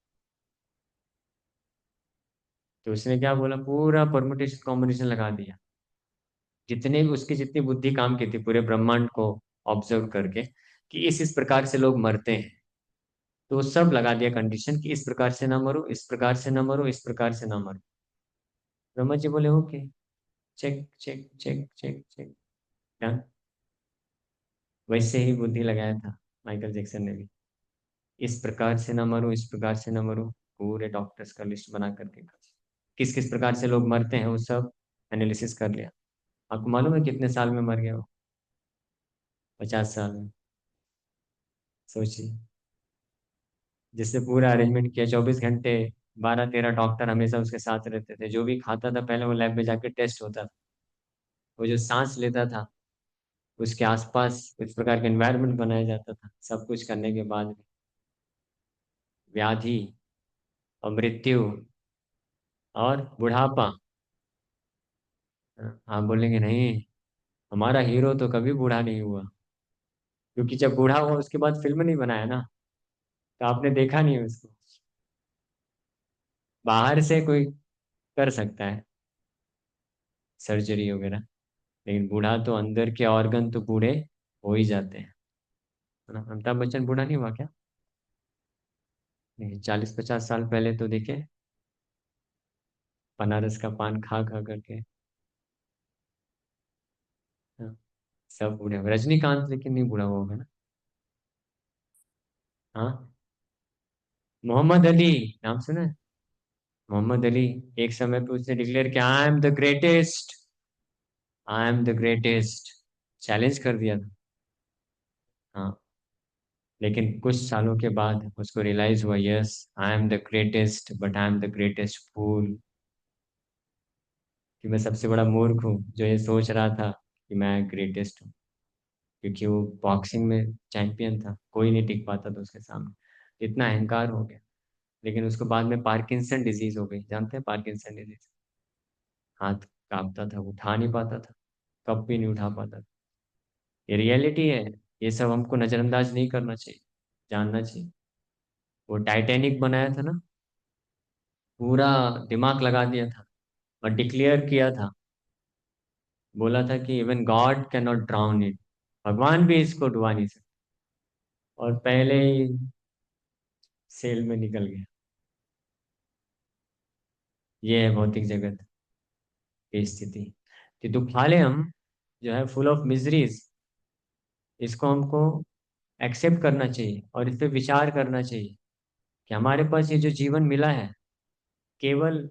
तो उसने क्या बोला, पूरा परमुटेशन कॉम्बिनेशन लगा दिया, जितने भी उसकी जितनी बुद्धि काम की थी पूरे ब्रह्मांड को ऑब्जर्व करके, कि इस प्रकार से लोग मरते हैं। तो वो सब लगा दिया कंडीशन कि इस प्रकार से ना मरो, इस प्रकार से ना मरो, इस प्रकार से ना मरो। ब्रह्मा जी बोले, okay, check check check check check, done. वैसे ही बुद्धि लगाया था माइकल जैक्सन ने भी। इस प्रकार से ना मरो, इस प्रकार से ना मरो, पूरे डॉक्टर्स का लिस्ट बना करके किस किस प्रकार से लोग मरते हैं वो सब एनालिसिस कर लिया। आपको मालूम है कितने साल में मर गया वो? 50 साल में। सोचिए, जिससे पूरा अरेंजमेंट किया, 24 घंटे, 12 13 डॉक्टर हमेशा उसके साथ रहते थे। जो भी खाता था पहले वो लैब में जाके टेस्ट होता था। वो जो सांस लेता था उसके आसपास इस प्रकार का एनवायरनमेंट बनाया जाता था। सब कुछ करने के बाद भी व्याधि और मृत्यु और बुढ़ापा। आप बोलेंगे नहीं, हमारा हीरो तो कभी बूढ़ा नहीं हुआ, क्योंकि जब बूढ़ा हुआ उसके बाद फिल्म नहीं बनाया ना, तो आपने देखा नहीं है उसको। बाहर से कोई कर सकता है सर्जरी वगैरह, लेकिन बूढ़ा तो अंदर के ऑर्गन तो बूढ़े हो ही जाते हैं, है ना? अमिताभ बच्चन बूढ़ा नहीं हुआ क्या? नहीं, 40 50 साल पहले तो देखे, बनारस का पान खा खा करके। हाँ, सब बूढ़े हो। रजनीकांत लेकिन नहीं बूढ़ा हुआ होगा ना? हाँ, मोहम्मद अली, नाम सुना है? मोहम्मद अली, एक समय पे उसने डिक्लेयर किया, आई am the greatest, I am the greatest, challenge कर दिया था। हाँ, लेकिन कुछ सालों के बाद उसको रियलाइज हुआ, yes I am the greatest, but I am the greatest fool, कि मैं सबसे बड़ा मूर्ख हूँ जो ये सोच रहा था कि मैं ग्रेटेस्ट हूँ। क्योंकि वो बॉक्सिंग में चैंपियन था, कोई नहीं टिक पाता था उसके सामने, इतना अहंकार हो गया। लेकिन उसको बाद में पार्किंसन डिजीज हो गई, जानते हैं पार्किंसन डिजीज? हाथ कांपता था, उठा नहीं पाता था, कप भी नहीं उठा पाता था। ये रियलिटी है, ये सब हमको नजरअंदाज नहीं करना चाहिए, जानना चाहिए। वो टाइटैनिक बनाया था ना, पूरा दिमाग लगा दिया था और डिक्लेयर किया था, बोला था कि even God can not drown it, भगवान भी इसको डुबा नहीं सकते। और पहले ही सेल में निकल गया। ये है भौतिक जगत की स्थिति। कि दुखालयम जो है फुल ऑफ मिजरीज, इसको हमको एक्सेप्ट करना चाहिए और इस पे विचार करना चाहिए कि हमारे पास ये जो जीवन मिला है, केवल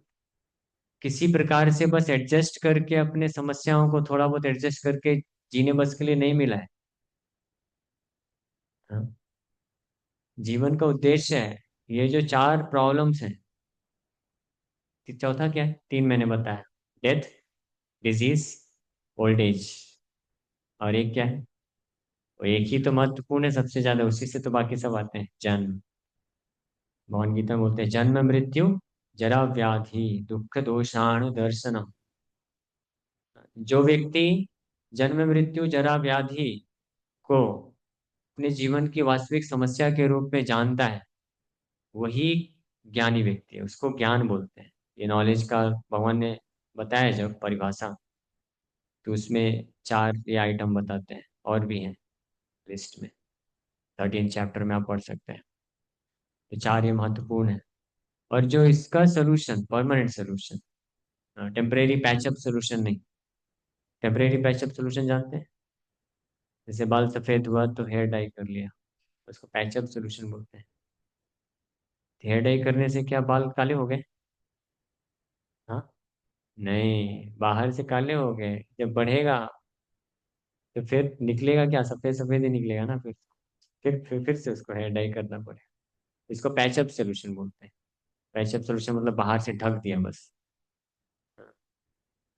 किसी प्रकार से बस एडजस्ट करके, अपने समस्याओं को थोड़ा बहुत एडजस्ट करके जीने बस के लिए नहीं मिला है। हाँ, जीवन का उद्देश्य है। ये जो चार प्रॉब्लम्स हैं, चौथा क्या है? तीन मैंने बताया। Death, disease, old age. और एक क्या है? वो एक ही तो महत्वपूर्ण है सबसे ज्यादा, उसी से तो बाकी सब आते हैं। जन्म। भगवान गीता में बोलते हैं, जन्म मृत्यु जरा व्याधि दुख दोषाणु दर्शनम। जो व्यक्ति जन्म मृत्यु जरा व्याधि को अपने जीवन की वास्तविक समस्या के रूप में जानता है, वही ज्ञानी व्यक्ति है, उसको ज्ञान बोलते हैं। ये नॉलेज का भगवान ने बताया जब परिभाषा, तो उसमें चार ये आइटम बताते हैं, और भी हैं लिस्ट में। 13 चैप्टर में आप पढ़ सकते हैं। तो चार ये महत्वपूर्ण है। और जो इसका solution, permanent solution, temporary patchup solution नहीं। टेम्परेरी पैचअप सोल्यूशन जानते हैं? जैसे बाल सफेद हुआ तो हेयर डाई कर लिया, उसको पैचअप सोल्यूशन बोलते हैं। हेयर डाई करने से क्या बाल काले हो गए? हाँ। नहीं, बाहर से काले हो गए, जब बढ़ेगा तो फिर निकलेगा क्या? सफेद सफेद ही निकलेगा ना। फिर से उसको हेयर डाई करना पड़ेगा। इसको पैचअप सोल्यूशन बोलते हैं। पैचअप सोल्यूशन मतलब बाहर से ढक दिया बस।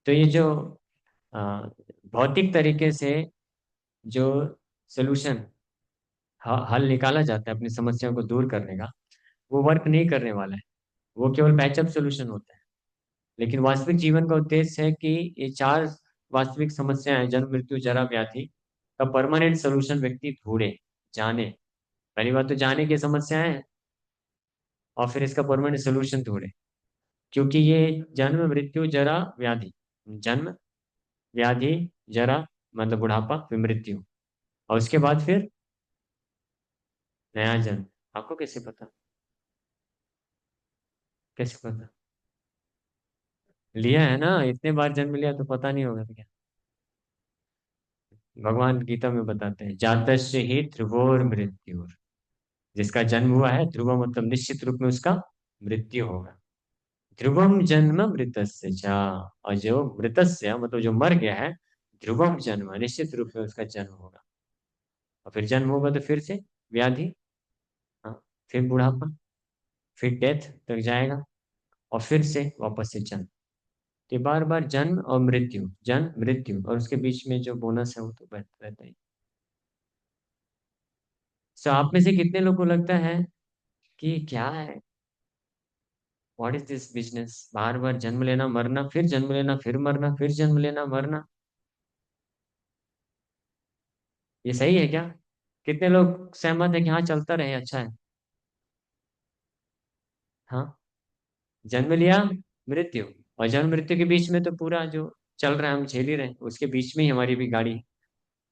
तो ये जो अ, भौतिक तरीके से जो सोल्यूशन, हल निकाला जाता है अपनी समस्या को दूर करने का, वो वर्क नहीं करने वाला है। वो केवल पैचअप सोल्यूशन होता है। लेकिन वास्तविक जीवन का उद्देश्य है कि ये चार वास्तविक समस्याएं, जन्म मृत्यु जरा व्याधि, का परमानेंट सोल्यूशन व्यक्ति ढूंढे, जाने। पहली बात तो जाने की समस्याएं हैं, और फिर इसका परमानेंट सोल्यूशन ढूंढे। क्योंकि ये जन्म मृत्यु जरा व्याधि, जन्म, व्याधि, जरा मतलब बुढ़ापा, फिर मृत्यु, और उसके बाद फिर नया जन्म। आपको कैसे पता? कैसे पता? लिया है ना, इतने बार जन्म लिया तो पता नहीं होगा तो क्या? भगवान गीता में बताते हैं, जातस्य ही ध्रुवोर मृत्युर। जिसका जन्म हुआ है, ध्रुव मतलब निश्चित रूप में उसका मृत्यु होगा। ध्रुवम जन्म मृतस्य च। और जो मृतस्य मतलब जो मर गया है, ध्रुवम जन्म निश्चित रूप में उसका जन्म होगा। और फिर जन्म होगा तो फिर से व्याधि, हाँ, फिर बुढ़ापा, फिर डेथ तक जाएगा, और फिर से वापस से जन्म। तो बार बार जन्म और मृत्यु, जन्म मृत्यु, और उसके बीच में जो बोनस है वो तो बहता रहता ही। सो आप में से कितने लोग को लगता है कि क्या है, व्हाट इज दिस बिजनेस, बार बार जन्म लेना मरना, फिर जन्म लेना फिर मरना, फिर जन्म लेना मरना, ये सही है क्या? कितने लोग सहमत है कि हाँ चलता रहे, अच्छा है? हाँ। जन्म लिया, मृत्यु, और जन्म मृत्यु के बीच में तो पूरा जो चल रहा है हम झेल ही रहे हैं, उसके बीच में ही हमारी भी गाड़ी है।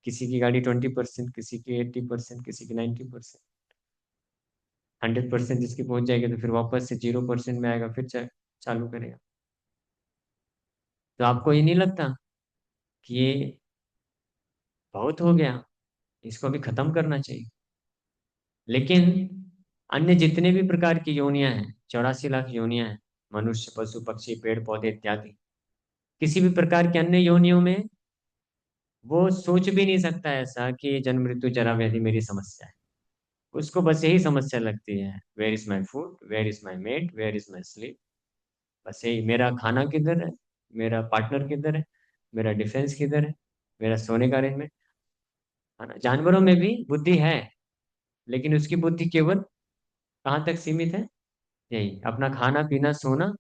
किसी की गाड़ी 20%, किसी की 80%, किसी की 90%। 100% जिसकी पहुंच जाएगी तो फिर वापस से 0% में आएगा, फिर चालू करेगा। तो आपको ये नहीं लगता कि ये बहुत हो गया, इसको भी खत्म करना चाहिए? लेकिन अन्य जितने भी प्रकार की योनियां हैं, 84 लाख योनियां हैं, मनुष्य पशु पक्षी पेड़ पौधे इत्यादि, किसी भी प्रकार के अन्य योनियों में वो सोच भी नहीं सकता ऐसा कि ये जन्म मृत्यु जरा व्याधि मेरी समस्या है। उसको बस यही समस्या लगती है, where is my food, where is my mate, where is my sleep. बस यही, मेरा खाना किधर है, मेरा पार्टनर किधर है, मेरा डिफेंस किधर है, मेरा सोने का अरेंजमेंट। है ना? जानवरों में भी बुद्धि है, लेकिन उसकी बुद्धि केवल कहाँ तक सीमित है? यही अपना खाना पीना सोना,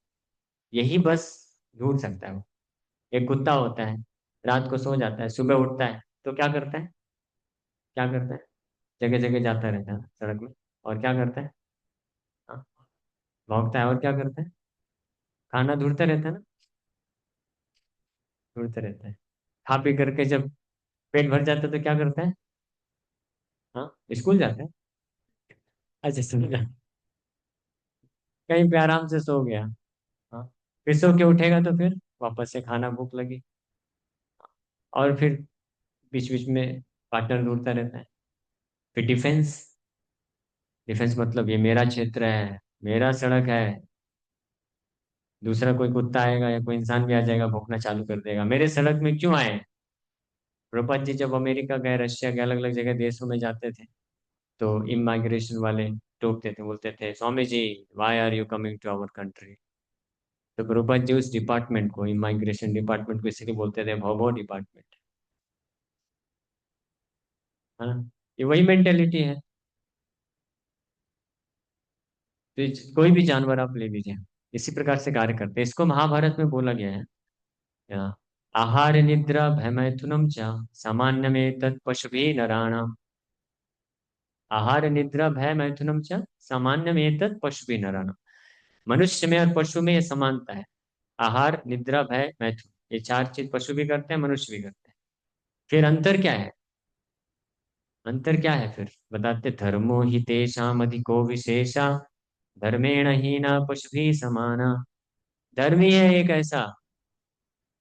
यही बस ढूंढ सकता है वो। एक कुत्ता होता है, रात को सो जाता है, सुबह उठता है तो क्या करता है? क्या करता है? जगह जगह जाता रहता है सड़क में, और क्या करता है? हाँ, भौंकता है, और क्या करता है? खाना ढूंढता रहता है ना, ढूंढता रहता है। खा पी करके जब पेट भर जाता है तो क्या करता है? हाँ, स्कूल जाता है। अच्छा, सुन, कहीं पे आराम से सो गया। हाँ, फिर सो के उठेगा तो फिर वापस से खाना, भूख लगी, और फिर बीच बीच में पार्टनर ढूंढता रहता है। फिर डिफेंस। डिफेंस मतलब ये मेरा क्षेत्र है, मेरा सड़क है, दूसरा कोई कुत्ता आएगा या कोई इंसान भी आ जाएगा, भौंकना चालू कर देगा, मेरे सड़क में क्यों आए? प्रभुपाद जी जब अमेरिका गए, रशिया गए, अलग अलग जगह देशों में जाते थे, तो इमाइग्रेशन वाले टोकते थे, बोलते थे Swami ji why are you coming to our country. तो प्रभुपाद जी उस डिपार्टमेंट को, इमाइग्रेशन डिपार्टमेंट को, इसीलिए बोलते थे भव डिपार्टमेंट। है ना? ये वही मेंटेलिटी है। तो कोई भी जानवर आप ले लीजिए, इसी प्रकार से कार्य करते हैं। इसको महाभारत में बोला गया है, या, आहार निद्रा भयमैथुनम च सामान्यमेतत् तत्पशुभिः नराणाम्। आहार निद्रा भय मैथुनम च सामान्यमेतत् पशुभिः नराणाम्। मनुष्य में और पशु में ये समानता है। आहार निद्रा भय मैथुन, ये चार चीज पशु भी करते हैं, मनुष्य भी करते हैं। फिर अंतर क्या है? अंतर क्या है फिर बताते, धर्मो हि तेषाम् अधिको विशेषा धर्मेण हीना पशुभिः समाना। धर्म ही है एक ऐसा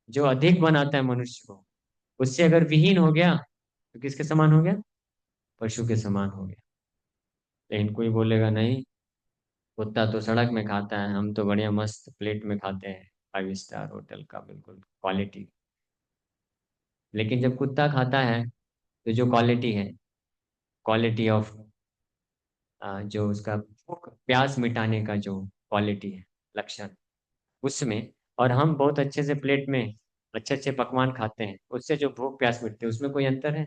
जो अधिक बनाता है मनुष्य को। उससे अगर विहीन हो गया तो किसके समान हो गया? पशु के समान हो गया। लेकिन कोई बोलेगा नहीं, कुत्ता तो सड़क में खाता है, हम तो बढ़िया मस्त प्लेट में खाते हैं, 5 स्टार होटल का बिल्कुल क्वालिटी। लेकिन जब कुत्ता खाता है तो जो क्वालिटी है, क्वालिटी ऑफ, जो उसका भूख प्यास मिटाने का जो क्वालिटी है, लक्षण, उसमें, और हम बहुत अच्छे से प्लेट में अच्छे अच्छे पकवान खाते हैं, उससे जो भूख प्यास मिटती है उसमें कोई अंतर है?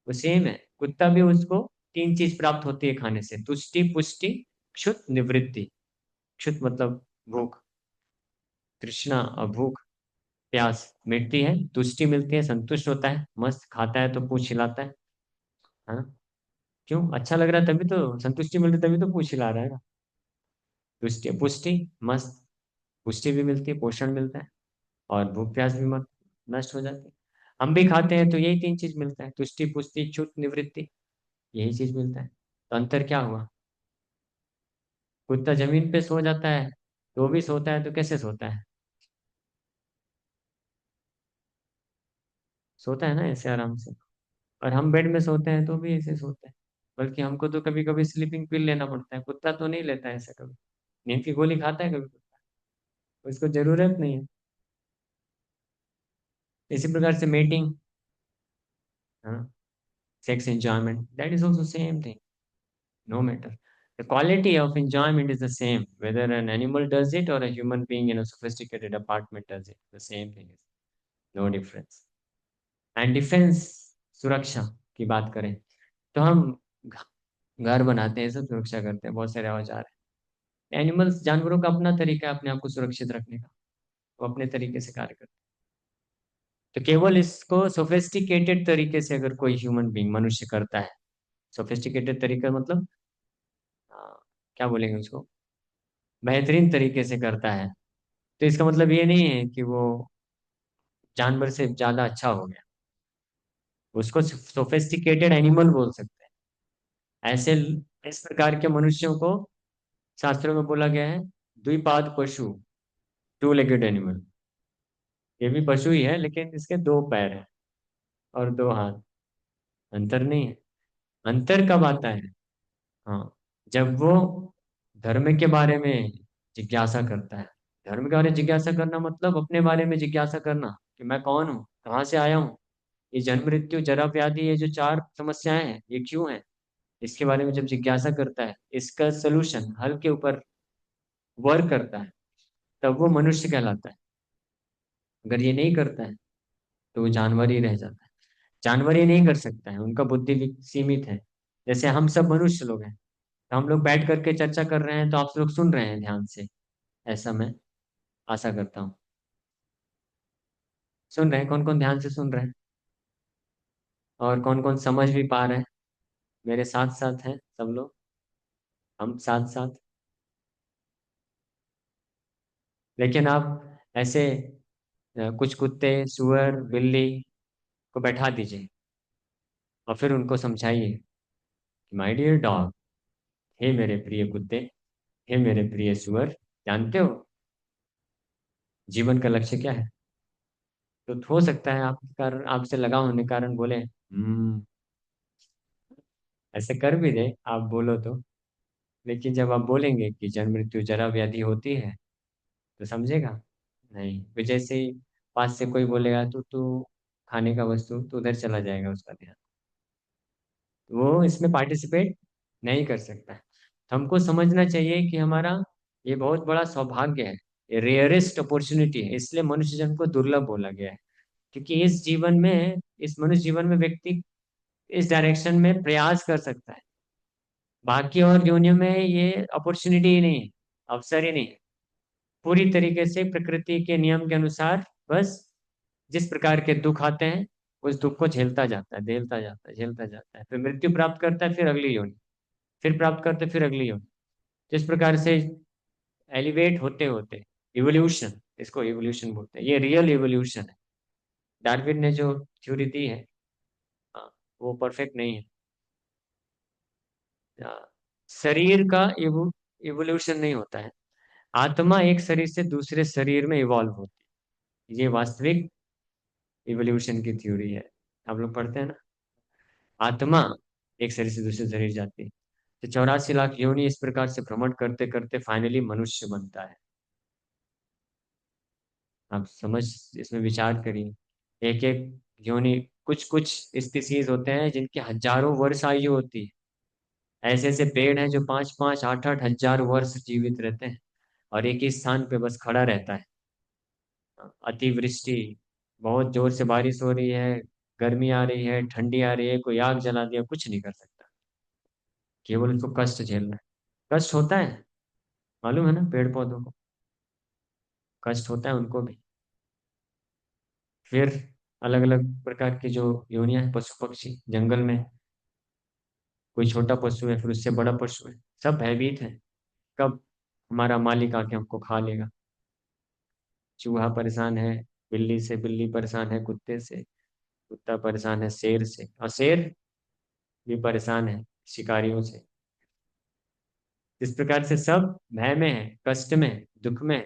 वो सेम है। कुत्ता भी, उसको तीन चीज प्राप्त होती है खाने से, तुष्टि पुष्टि क्षुत निवृत्ति। क्षुत मतलब भूख, तृष्णा और भूख प्यास मिटती है, तुष्टि मिलती है, संतुष्ट होता है, मस्त खाता है तो पूछ हिलाता है ना? क्यों? अच्छा लग रहा है तभी तो संतुष्टि मिल रही, तभी तो पूछ हिला रहा है ना। तुष्टि पुष्टि, मस्त, पुष्टि भी मिलती है, पोषण मिलता है, और भूख प्यास भी मत नष्ट हो जाती है। हम भी खाते हैं तो यही तीन चीज मिलता है, तुष्टि पुष्टि क्षुत निवृत्ति, यही चीज मिलता है। तो अंतर क्या हुआ? कुत्ता जमीन पे सो जाता है तो भी सोता है, तो कैसे सोता है? सोता है ना ऐसे आराम से। और हम बेड में सोते हैं तो भी ऐसे सोते हैं। बल्कि हमको तो कभी कभी स्लीपिंग पिल लेना पड़ता है, कुत्ता तो नहीं लेता है ऐसा कभी। नींद की गोली खाता है कभी कुत्ता? उसको जरूरत नहीं है। इसी प्रकार से मेटिंग, हाँ, sex enjoyment, that is also same thing, no matter. The quality of enjoyment is the same, whether an animal does it or a human being in a sophisticated apartment does it. The same thing is, no difference. And defense, सुरक्षा की बात करें तो हम घर बनाते हैं, सब सुरक्षा करते हैं, बहुत सारे औजार हैं। एनिमल्स, जानवरों का अपना तरीका है अपने आप को सुरक्षित रखने का, वो अपने तरीके से कार्य करते हैं। तो केवल इसको सोफिस्टिकेटेड तरीके से अगर कोई ह्यूमन बींग, मनुष्य करता है, सोफिस्टिकेटेड तरीका मतलब, क्या बोलेंगे उसको, बेहतरीन तरीके से करता है, तो इसका मतलब ये नहीं है कि वो जानवर से ज्यादा अच्छा हो गया। उसको सोफिस्टिकेटेड एनिमल बोल सकते हैं। ऐसे इस प्रकार के मनुष्यों को शास्त्रों में बोला गया है द्विपाद पशु, टू लेगेड एनिमल। ये भी पशु ही है लेकिन इसके दो पैर हैं और दो हाथ। अंतर नहीं है। अंतर कब आता है? हाँ, जब वो धर्म के बारे में जिज्ञासा करता है। धर्म के बारे में जिज्ञासा करना मतलब अपने बारे में जिज्ञासा करना, कि मैं कौन हूँ, कहाँ से आया हूँ, ये जन्म मृत्यु जरा व्याधि, ये जो चार समस्याएं हैं ये क्यों है, इसके बारे में जब जिज्ञासा करता है, इसका सोल्यूशन हल के ऊपर वर्क करता है, तब वो मनुष्य कहलाता है। अगर ये नहीं करता है तो वो जानवर ही रह जाता है। जानवर ये नहीं कर सकता है, उनका बुद्धि भी सीमित है। जैसे हम सब मनुष्य लोग हैं, तो हम लोग बैठ करके चर्चा कर रहे हैं तो आप लोग सुन रहे हैं ध्यान से, ऐसा मैं आशा करता हूँ। सुन रहे हैं? कौन कौन ध्यान से सुन रहे हैं? और कौन कौन समझ भी पा रहे हैं? मेरे साथ साथ हैं सब लोग, हम साथ साथ। लेकिन आप ऐसे, कुछ कुत्ते, सुअर, बिल्ली को बैठा दीजिए और फिर उनको समझाइए, माय डियर डॉग, हे मेरे प्रिय कुत्ते, हे मेरे प्रिय सुअर, जानते हो जीवन का लक्ष्य क्या है? तो हो सकता है आप कारण, आपसे लगाव होने के कारण बोले ऐसे कर भी दे, आप बोलो तो। लेकिन जब आप बोलेंगे कि जन्म मृत्यु जरा व्याधि होती है, तो समझेगा नहीं। फिर जैसे ही पास से कोई बोलेगा तो तू खाने का वस्तु, तो उधर चला जाएगा उसका ध्यान। वो इसमें पार्टिसिपेट नहीं कर सकता है। तो हमको समझना चाहिए कि हमारा ये बहुत बड़ा सौभाग्य है, ये रेयरेस्ट अपॉर्चुनिटी है, इसलिए मनुष्य जन्म को दुर्लभ बोला गया है। क्योंकि इस जीवन में, इस मनुष्य जीवन में व्यक्ति इस डायरेक्शन में प्रयास कर सकता है। बाकी और योनियों में ये अपॉर्चुनिटी ही नहीं है, अवसर ही नहीं है। पूरी तरीके से प्रकृति के नियम के अनुसार बस जिस प्रकार के दुख आते हैं, उस दुख को झेलता जाता है, झेलता जाता है, झेलता जाता है, फिर मृत्यु प्राप्त करता है, फिर अगली योनि, फिर प्राप्त करते, फिर अगली योनि। जिस प्रकार से एलिवेट होते होते, इवोल्यूशन, इसको इवोल्यूशन बोलते हैं, ये रियल इवोल्यूशन है। डार्विन ने जो थ्योरी दी है, हाँ, वो परफेक्ट नहीं है। हाँ, शरीर का इवोल्यूशन नहीं होता है। आत्मा एक शरीर से दूसरे शरीर में इवॉल्व होती है, ये वास्तविक इवोल्यूशन की थ्योरी है। आप लोग पढ़ते हैं ना, आत्मा एक शरीर से दूसरे शरीर जाती है। तो 84 लाख योनि इस प्रकार से भ्रमण करते करते फाइनली मनुष्य बनता है। आप समझ, इसमें विचार करिए। एक एक योनि, कुछ कुछ स्पीसीज होते हैं जिनकी हजारों वर्ष आयु होती है। ऐसे ऐसे पेड़ हैं जो 5 5 8 8 हजार वर्ष जीवित रहते हैं, और एक ही स्थान पे बस खड़ा रहता है। अतिवृष्टि, बहुत जोर से बारिश हो रही है, गर्मी आ रही है, ठंडी आ रही है, कोई आग जला दिया, कुछ नहीं कर सकता। केवल उसको कष्ट झेलना है। कष्ट होता है, मालूम है ना, पेड़ पौधों को कष्ट होता है उनको भी। फिर अलग अलग प्रकार की जो योनियां हैं, पशु पक्षी जंगल में, कोई छोटा पशु है, फिर उससे बड़ा पशु है, सब भयभीत है, कब हमारा मालिक आके हमको खा लेगा। चूहा परेशान है बिल्ली से, बिल्ली परेशान है कुत्ते से, कुत्ता परेशान है शेर से, और शेर भी परेशान है शिकारियों से। इस प्रकार से सब भय में है, कष्ट में है, दुख में है।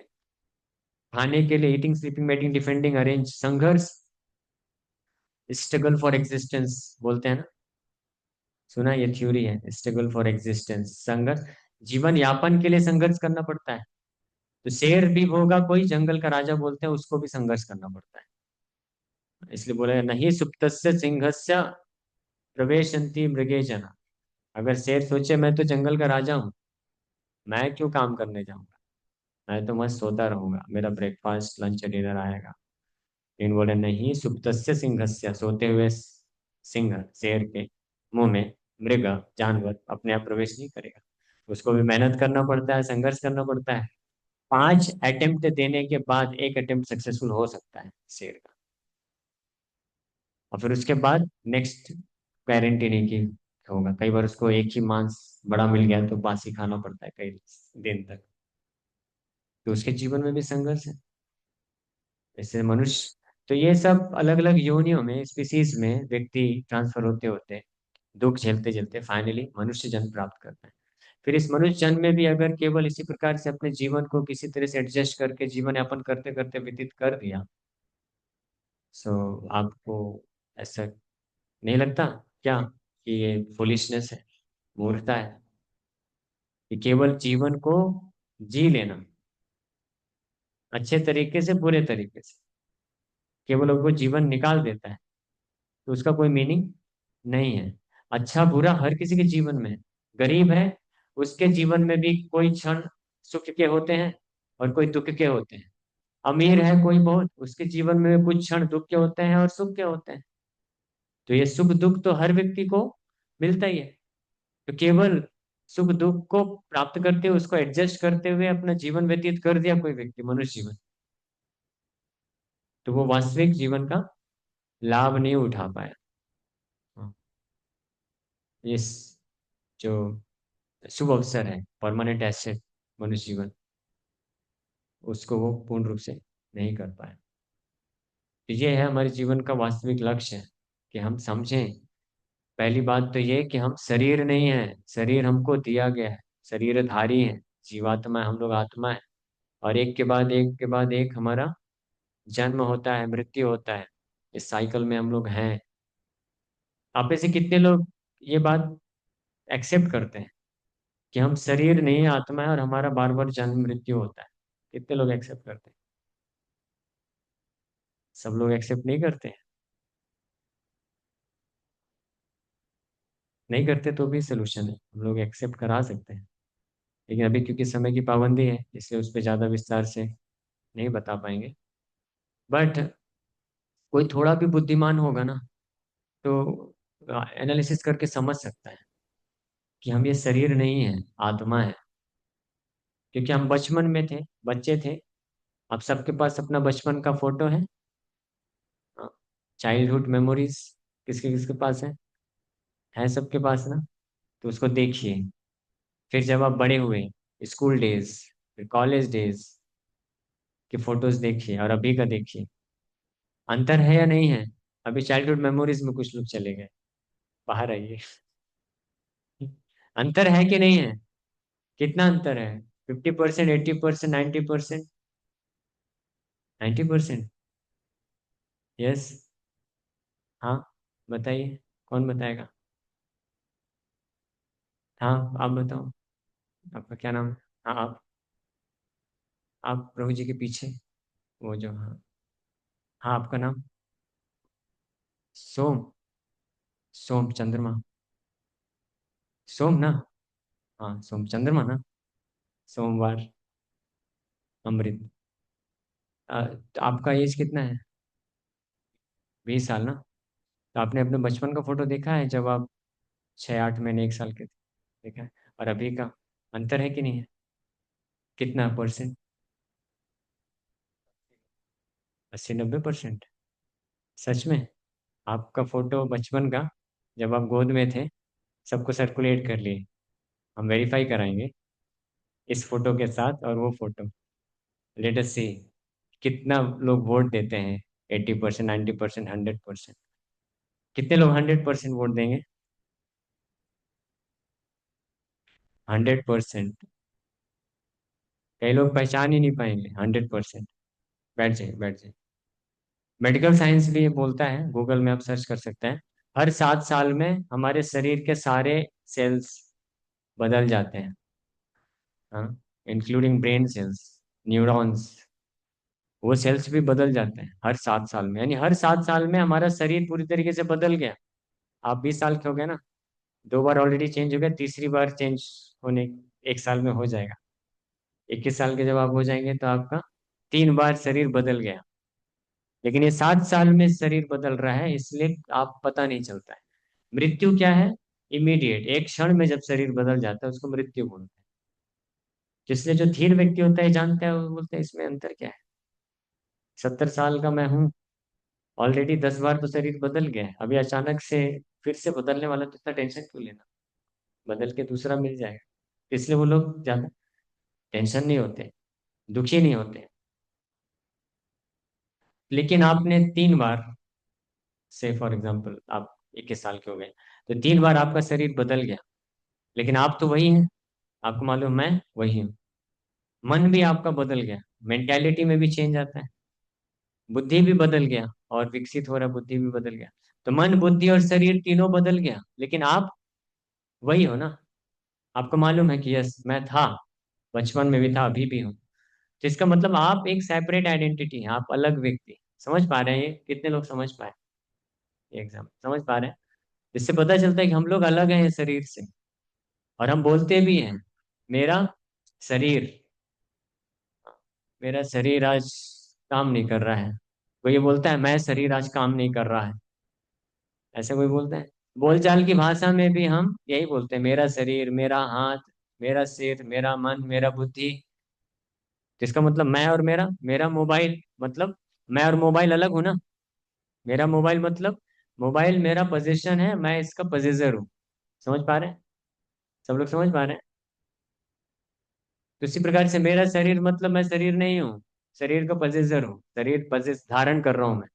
खाने के लिए eating sleeping mating defending arrange, संघर्ष, स्ट्रगल फॉर एग्जिस्टेंस बोलते हैं ना, सुना, ये थ्योरी है, स्ट्रगल फॉर एग्जिस्टेंस, संघर्ष, जीवन यापन के लिए संघर्ष करना पड़ता है। तो शेर भी होगा कोई, जंगल का राजा बोलते हैं, उसको भी संघर्ष करना पड़ता है। इसलिए बोला है, नहीं सुप्तस्य सिंहस्य प्रवेशन्ति मृगे जना। अगर शेर सोचे मैं तो जंगल का राजा हूँ, मैं क्यों काम करने जाऊंगा, मैं तो मस्त सोता रहूंगा, मेरा ब्रेकफास्ट लंच डिनर आएगा। लेकिन बोले नहीं, सुप्तस्य सिंहस्य, सोते हुए सिंह शेर के मुंह में मृग जानवर अपने आप प्रवेश नहीं करेगा। उसको भी मेहनत करना पड़ता है, संघर्ष करना पड़ता है। 5 अटेम्प्ट देने के बाद एक अटेम्प्ट सक्सेसफुल हो सकता है शेर का, और फिर उसके बाद नेक्स्ट गारंटी नहीं कि होगा। कई बार उसको एक ही मांस बड़ा मिल गया तो बासी खाना पड़ता है कई दिन तक। तो उसके जीवन में भी संघर्ष है, जैसे मनुष्य। तो ये सब अलग अलग योनियों में, स्पीसीज में व्यक्ति ट्रांसफर होते होते, दुख झेलते झेलते फाइनली मनुष्य जन्म प्राप्त करता है। फिर इस मनुष्य जन्म में भी अगर केवल इसी प्रकार से अपने जीवन को किसी तरह से एडजस्ट करके जीवन यापन करते करते व्यतीत कर दिया, सो आपको ऐसा नहीं लगता क्या कि ये फुलिशनेस है, मूर्खता है, कि केवल जीवन को जी लेना, अच्छे तरीके से बुरे तरीके से, केवल वो जीवन निकाल देता है, तो उसका कोई मीनिंग नहीं है। अच्छा बुरा हर किसी के जीवन में है। गरीब है, उसके जीवन में भी कोई क्षण सुख के होते हैं और कोई दुख के होते हैं। अमीर है कोई बहुत, उसके जीवन में भी कुछ क्षण दुख के होते हैं और सुख के होते हैं। तो ये सुख दुख तो हर व्यक्ति को मिलता ही है। तो केवल सुख दुख को प्राप्त करते हुए, उसको एडजस्ट करते हुए अपना जीवन व्यतीत कर दिया कोई व्यक्ति, मनुष्य जीवन, तो वो वास्तविक जीवन का लाभ नहीं उठा पाया। हाँ, इस जो शुभ अवसर है, परमानेंट एसेट मनुष्य जीवन, उसको वो पूर्ण रूप से नहीं कर पाया। तो ये है हमारे जीवन का वास्तविक लक्ष्य है, कि हम समझें। पहली बात तो ये कि हम शरीर नहीं है, शरीर हमको दिया गया है, शरीरधारी है, जीवात्मा है, हम लोग आत्मा है। और एक के बाद एक के बाद एक हमारा जन्म होता है, मृत्यु होता है, इस साइकिल में हम लोग हैं। आप में से कितने लोग ये बात एक्सेप्ट करते हैं कि हम शरीर नहीं, आत्मा है, और हमारा बार बार जन्म मृत्यु होता है? कितने लोग एक्सेप्ट करते हैं? सब लोग एक्सेप्ट नहीं करते हैं। नहीं करते तो भी सोल्यूशन है, हम लोग एक्सेप्ट करा सकते हैं। लेकिन अभी क्योंकि समय की पाबंदी है, इसलिए उस पर ज़्यादा विस्तार से नहीं बता पाएंगे। बट कोई थोड़ा भी बुद्धिमान होगा ना, तो एनालिसिस करके समझ सकता है कि हम ये शरीर नहीं है, आत्मा है। क्योंकि हम बचपन में थे, बच्चे थे। अब सबके पास अपना बचपन का फोटो है, चाइल्डहुड मेमोरीज किसके किसके पास है सबके पास ना। तो उसको देखिए, फिर जब आप बड़े हुए, स्कूल डेज, फिर कॉलेज डेज के फोटोज देखिए और अभी का देखिए, अंतर है या नहीं है। अभी चाइल्डहुड मेमोरीज में कुछ लोग चले गए, बाहर आइए। अंतर है कि नहीं है? कितना अंतर है? 50%, 80%, 90%? 90%? यस। हाँ, बताइए, कौन बताएगा? हाँ, आप बताओ, आपका क्या नाम है? हाँ, आप प्रभु जी के पीछे, वो जो, हाँ। हाँ, आपका नाम? सोम। सोम चंद्रमा। सोम ना? हाँ, सोम चंद्रमा ना? सोमवार। अमृत। तो आपका एज कितना है? 20 साल ना? तो आपने अपने बचपन का फोटो देखा है जब आप 6 8 महीने 1 साल के थे? देखा है? और अभी का अंतर है कि नहीं है? कितना परसेंट? 80 90%? सच में? आपका फोटो बचपन का, जब आप गोद में थे, सबको सर्कुलेट कर लिए। हम वेरीफाई कराएंगे इस फोटो के साथ और वो फोटो। लेट अस सी कितना लोग वोट देते हैं। 80%, 90%, 100%? कितने लोग 100% वोट देंगे? 100%? कई लोग पहचान ही नहीं पाएंगे 100%। बैठ जाइए, बैठ जाइए। मेडिकल साइंस भी ये बोलता है, गूगल में आप सर्च कर सकते हैं। हर 7 साल में हमारे शरीर के सारे सेल्स बदल जाते हैं। हाँ, इंक्लूडिंग ब्रेन सेल्स, न्यूरॉन्स, वो सेल्स भी बदल जाते हैं हर 7 साल में। यानी हर 7 साल में हमारा शरीर पूरी तरीके से बदल गया। आप 20 साल के हो गए ना, 2 बार ऑलरेडी चेंज हो गया, तीसरी बार चेंज होने 1 साल में हो जाएगा। 21 साल के जब आप हो जाएंगे तो आपका 3 बार शरीर बदल गया। लेकिन ये 7 साल में शरीर बदल रहा है, इसलिए आप पता नहीं चलता है। मृत्यु क्या है? इमीडिएट, एक क्षण में जब शरीर बदल जाता है उसको मृत्यु बोलते हैं। जिसलिए जो धीर व्यक्ति होता है जानता है, वो बोलते हैं इसमें अंतर क्या है। 70 साल का मैं हूँ, ऑलरेडी 10 बार तो शरीर बदल गया है, अभी अचानक से फिर से बदलने वाला, तो इतना टेंशन क्यों लेना? बदल के दूसरा मिल जाएगा। इसलिए वो लोग ज्यादा टेंशन नहीं होते, दुखी नहीं होते। लेकिन आपने 3 बार, से फॉर एग्जाम्पल आप 21 साल के हो गए, तो 3 बार आपका शरीर बदल गया, लेकिन आप तो वही हैं। आपको मालूम, मैं वही हूँ। मन भी आपका बदल गया, मेंटालिटी में भी चेंज आता है, बुद्धि भी बदल गया, और विकसित हो रहा बुद्धि भी बदल गया। तो मन, बुद्धि और शरीर तीनों बदल गया, लेकिन आप वही हो ना। आपको मालूम है कि यस, मैं था, बचपन में भी था, अभी भी हूँ। तो इसका मतलब आप एक सेपरेट आइडेंटिटी हैं, आप अलग व्यक्ति। समझ पा रहे हैं ये? कितने लोग समझ पाए? ये एग्जाम समझ पा रहे हैं? इससे पता चलता है कि हम लोग अलग हैं शरीर से। और हम बोलते भी हैं, मेरा शरीर, मेरा शरीर आज काम नहीं कर रहा है। कोई ये बोलता है मैं शरीर आज काम नहीं कर रहा है, ऐसे कोई बोलता है? बोलचाल की भाषा में भी हम यही बोलते हैं, मेरा शरीर, मेरा हाथ, मेरा सिर, मेरा मन, मेरा बुद्धि। जिसका मतलब मैं और मेरा, मेरा मोबाइल मतलब मैं और मोबाइल अलग हूं ना। मेरा मोबाइल मतलब मोबाइल मेरा पोजीशन है, मैं इसका पोजेसर हूँ। समझ पा रहे हैं? सब लोग समझ पा रहे हैं? तो इसी प्रकार से मेरा शरीर मतलब मैं शरीर नहीं हूँ, शरीर का पोजेसर हूँ, शरीर पजेस धारण कर रहा हूँ मैं।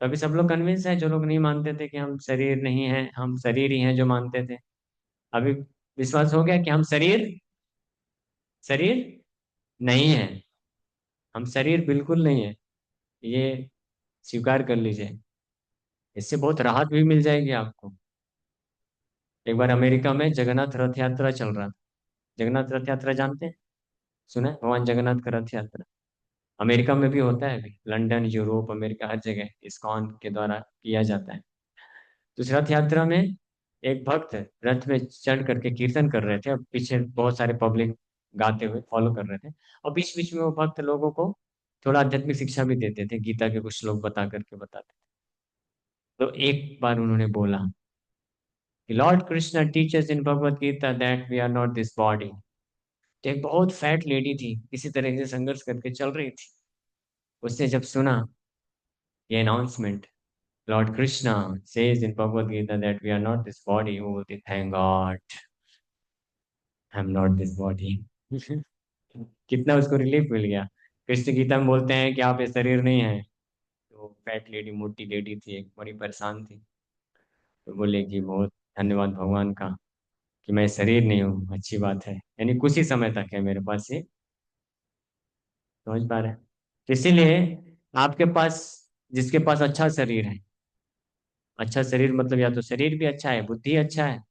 तो अभी सब लोग कन्विंस है, जो लोग नहीं मानते थे कि हम शरीर नहीं है, हम शरीर ही हैं, जो मानते थे, अभी विश्वास हो गया कि हम शरीर, शरीर नहीं है। हम शरीर बिल्कुल नहीं है, ये स्वीकार कर लीजिए। इससे बहुत राहत भी मिल जाएगी आपको। एक बार अमेरिका में जगन्नाथ रथ यात्रा चल रहा था। जगन्नाथ रथ यात्रा जानते हैं? सुना है? भगवान जगन्नाथ का रथ यात्रा अमेरिका में भी होता है, अभी लंदन, यूरोप, अमेरिका, हर जगह इस्कॉन के द्वारा किया जाता है। तो उस रथ यात्रा में एक भक्त रथ में चढ़ करके कीर्तन कर रहे थे, और पीछे बहुत सारे पब्लिक गाते हुए फॉलो कर रहे थे। और बीच बीच में वो भक्त लोगों को थोड़ा आध्यात्मिक शिक्षा भी देते थे, गीता के कुछ श्लोक बता करके बताते। तो एक बार उन्होंने बोला कि Lord Krishna teaches in Bhagavad Gita that we are not this body. तो एक बहुत फैट लेडी थी, इसी तरह से संघर्ष करके चल रही थी। उसने जब सुना ये announcement, Lord Krishna says in Bhagavad Gita that we are not this body, वो बोलती thank God I am not this body. कितना उसको रिलीफ मिल गया। कृष्ण गीता में बोलते हैं कि आप ये शरीर नहीं है। तो फैट लेडी, मोटी लेडी थी, एक बड़ी परेशान थी। तो बोले कि बहुत धन्यवाद भगवान का कि मैं शरीर नहीं हूँ, अच्छी बात है, यानी कुछ ही समय तक है मेरे पास ये। समझ पा रहे हैं? तो इसीलिए आपके पास, जिसके पास अच्छा शरीर है, अच्छा शरीर मतलब या तो शरीर भी अच्छा है, बुद्धि अच्छा है,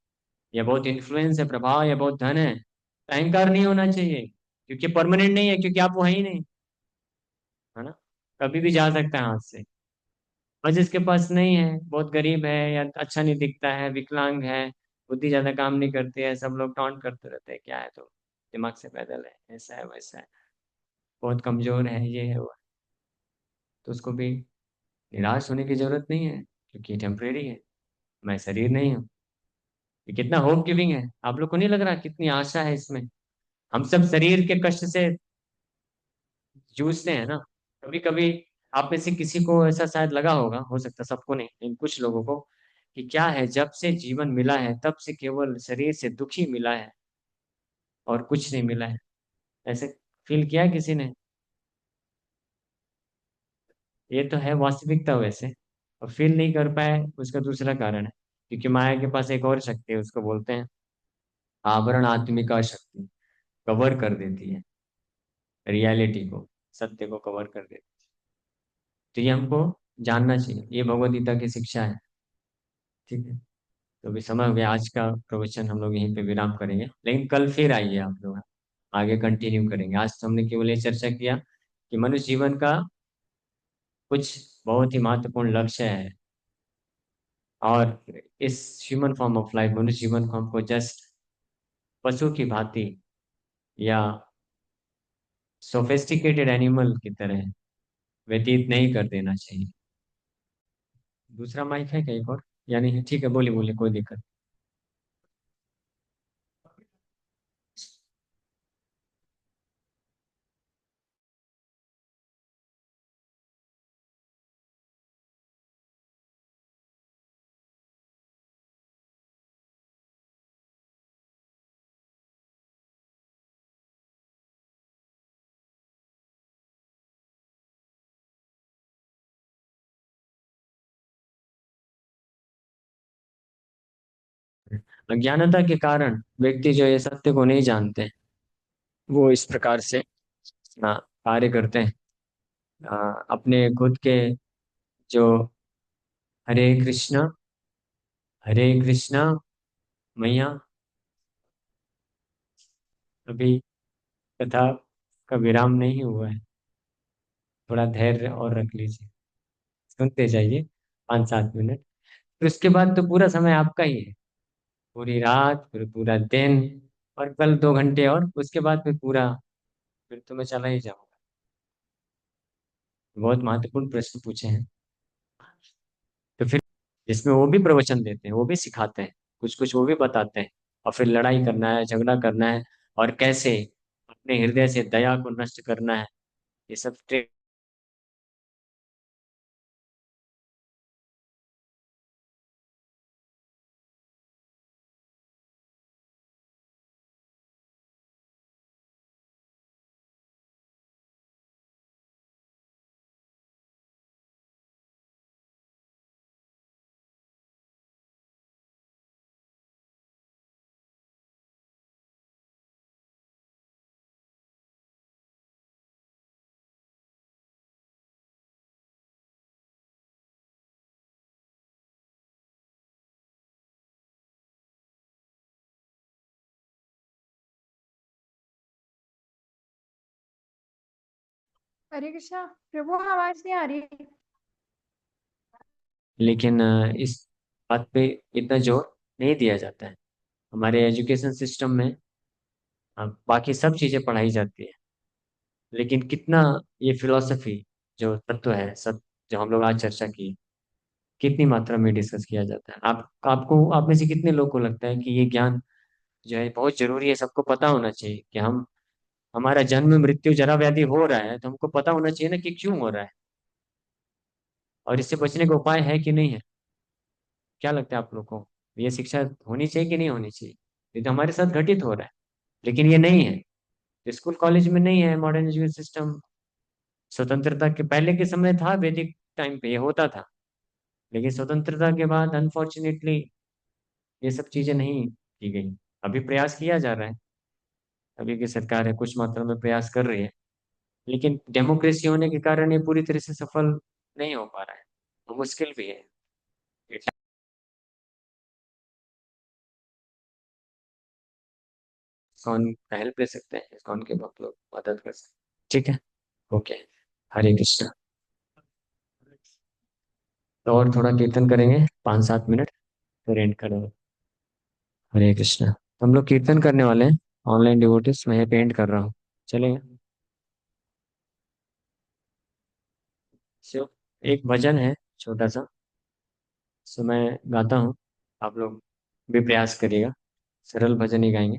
या बहुत इन्फ्लुएंस है, प्रभाव, या बहुत धन है, तो अहंकार नहीं होना चाहिए, क्योंकि परमानेंट नहीं है, क्योंकि आप वो है ही नहीं, है ना। कभी भी जा सकता है हाथ से। और जिसके पास नहीं है, बहुत गरीब है, या अच्छा नहीं दिखता है, विकलांग है, बुद्धि ज्यादा काम नहीं करती है, सब लोग टॉन्ट करते रहते हैं, क्या है तो दिमाग से पैदल है, ऐसा है वैसा है, बहुत कमजोर है, ये है वो है, तो उसको भी निराश होने की जरूरत नहीं है, क्योंकि टेम्परेरी है। मैं शरीर नहीं हूँ। ये कितना होप गिविंग है, आप लोग को नहीं लग रहा कितनी आशा है इसमें? हम सब शरीर के कष्ट से जूझते हैं ना। कभी कभी आप में से किसी को ऐसा शायद लगा होगा, हो सकता है सबको नहीं, लेकिन कुछ लोगों को, कि क्या है, जब से जीवन मिला है तब से केवल शरीर से दुखी मिला है और कुछ नहीं मिला है। ऐसे फील किया है किसी ने? ये तो है वास्तविकता वैसे। और फील नहीं कर पाए उसका दूसरा कारण है, क्योंकि माया के पास एक और शक्ति है, उसको बोलते हैं आवरण आत्मिका शक्ति। कवर कर देती है रियलिटी को, सत्य को कवर कर देती है। तो ये हमको जानना चाहिए, ये भगवद गीता की शिक्षा है। ठीक है। तो अभी समय हो गया, आज का प्रवचन हम लोग यहीं पे विराम करेंगे, लेकिन कल फिर आइए आप लोग, आगे कंटिन्यू करेंगे। आज तो हमने केवल ये चर्चा किया कि मनुष्य जीवन का कुछ बहुत ही महत्वपूर्ण लक्ष्य है, और इस ह्यूमन फॉर्म ऑफ लाइफ, मनुष्य जीवन को हमको जस्ट पशु की भांति या सोफिस्टिकेटेड एनिमल की तरह व्यतीत नहीं कर देना चाहिए। दूसरा माइक है क्या एक और? यानी ठीक है, बोलिए बोलिए, कोई दिक्कत नहीं। अज्ञानता के कारण व्यक्ति जो ये सत्य को नहीं जानते, वो इस प्रकार से कार्य करते हैं। अपने खुद के जो हरे कृष्णा मैया, अभी कथा का विराम नहीं हुआ है, थोड़ा धैर्य और रख लीजिए, सुनते जाइए 5-7 मिनट। फिर उसके बाद तो पूरा समय आपका ही है, पूरी रात, फिर पूरा दिन, और कल 2 घंटे, और उसके बाद फिर पूरा, फिर तो मैं चला ही जाऊंगा। बहुत महत्वपूर्ण प्रश्न पूछे हैं। तो फिर जिसमें वो भी प्रवचन देते हैं, वो भी सिखाते हैं, कुछ कुछ वो भी बताते हैं, और फिर लड़ाई करना है, झगड़ा करना है, और कैसे अपने हृदय से दया को नष्ट करना है, ये सब हरे कृष्णा प्रभु, आवाज नहीं आ रही। लेकिन इस बात पे इतना जोर नहीं दिया जाता है। हमारे एजुकेशन सिस्टम में बाकी सब चीज़ें पढ़ाई जाती है, लेकिन कितना ये फिलॉसफी जो तत्व है सब, जो हम लोग आज चर्चा की, कितनी मात्रा में डिस्कस किया जाता है। आपको, आप में से कितने लोग को लगता है कि ये ज्ञान जो है बहुत जरूरी है, सबको पता होना चाहिए कि हम, हमारा जन्म मृत्यु जरा व्याधि हो रहा है तो हमको पता होना चाहिए ना कि क्यों हो रहा है, और इससे बचने का उपाय है कि नहीं है। क्या लगता है आप लोग को, ये शिक्षा होनी चाहिए कि नहीं होनी चाहिए? ये तो हमारे साथ घटित हो रहा है, लेकिन ये नहीं है। स्कूल कॉलेज में नहीं है मॉडर्न एजुकेशन सिस्टम। स्वतंत्रता के पहले के समय था, वैदिक टाइम पे ये होता था, लेकिन स्वतंत्रता के बाद अनफॉर्चुनेटली ये सब चीजें नहीं की गई। अभी प्रयास किया जा रहा है, अभी की सरकार है कुछ मात्रा में प्रयास कर रही है, लेकिन डेमोक्रेसी होने के कारण ये पूरी तरह से सफल नहीं हो पा रहा है, तो मुश्किल भी है। कौन हेल्प ले सकते हैं, कौन के बहुत लोग मदद कर सकते हैं। ठीक है, ओके। हरे कृष्णा। तो और थोड़ा कीर्तन करेंगे 5-7 मिनट, फिर एंड करेंगे। हरे कृष्णा। तो हम लोग कीर्तन करने वाले हैं, ऑनलाइन डिवोटिस, मैं पेंट कर रहा हूँ, चलेगा? सो एक भजन है छोटा सा, सो मैं गाता हूँ, आप लोग भी प्रयास करिएगा, सरल भजन ही गाएंगे।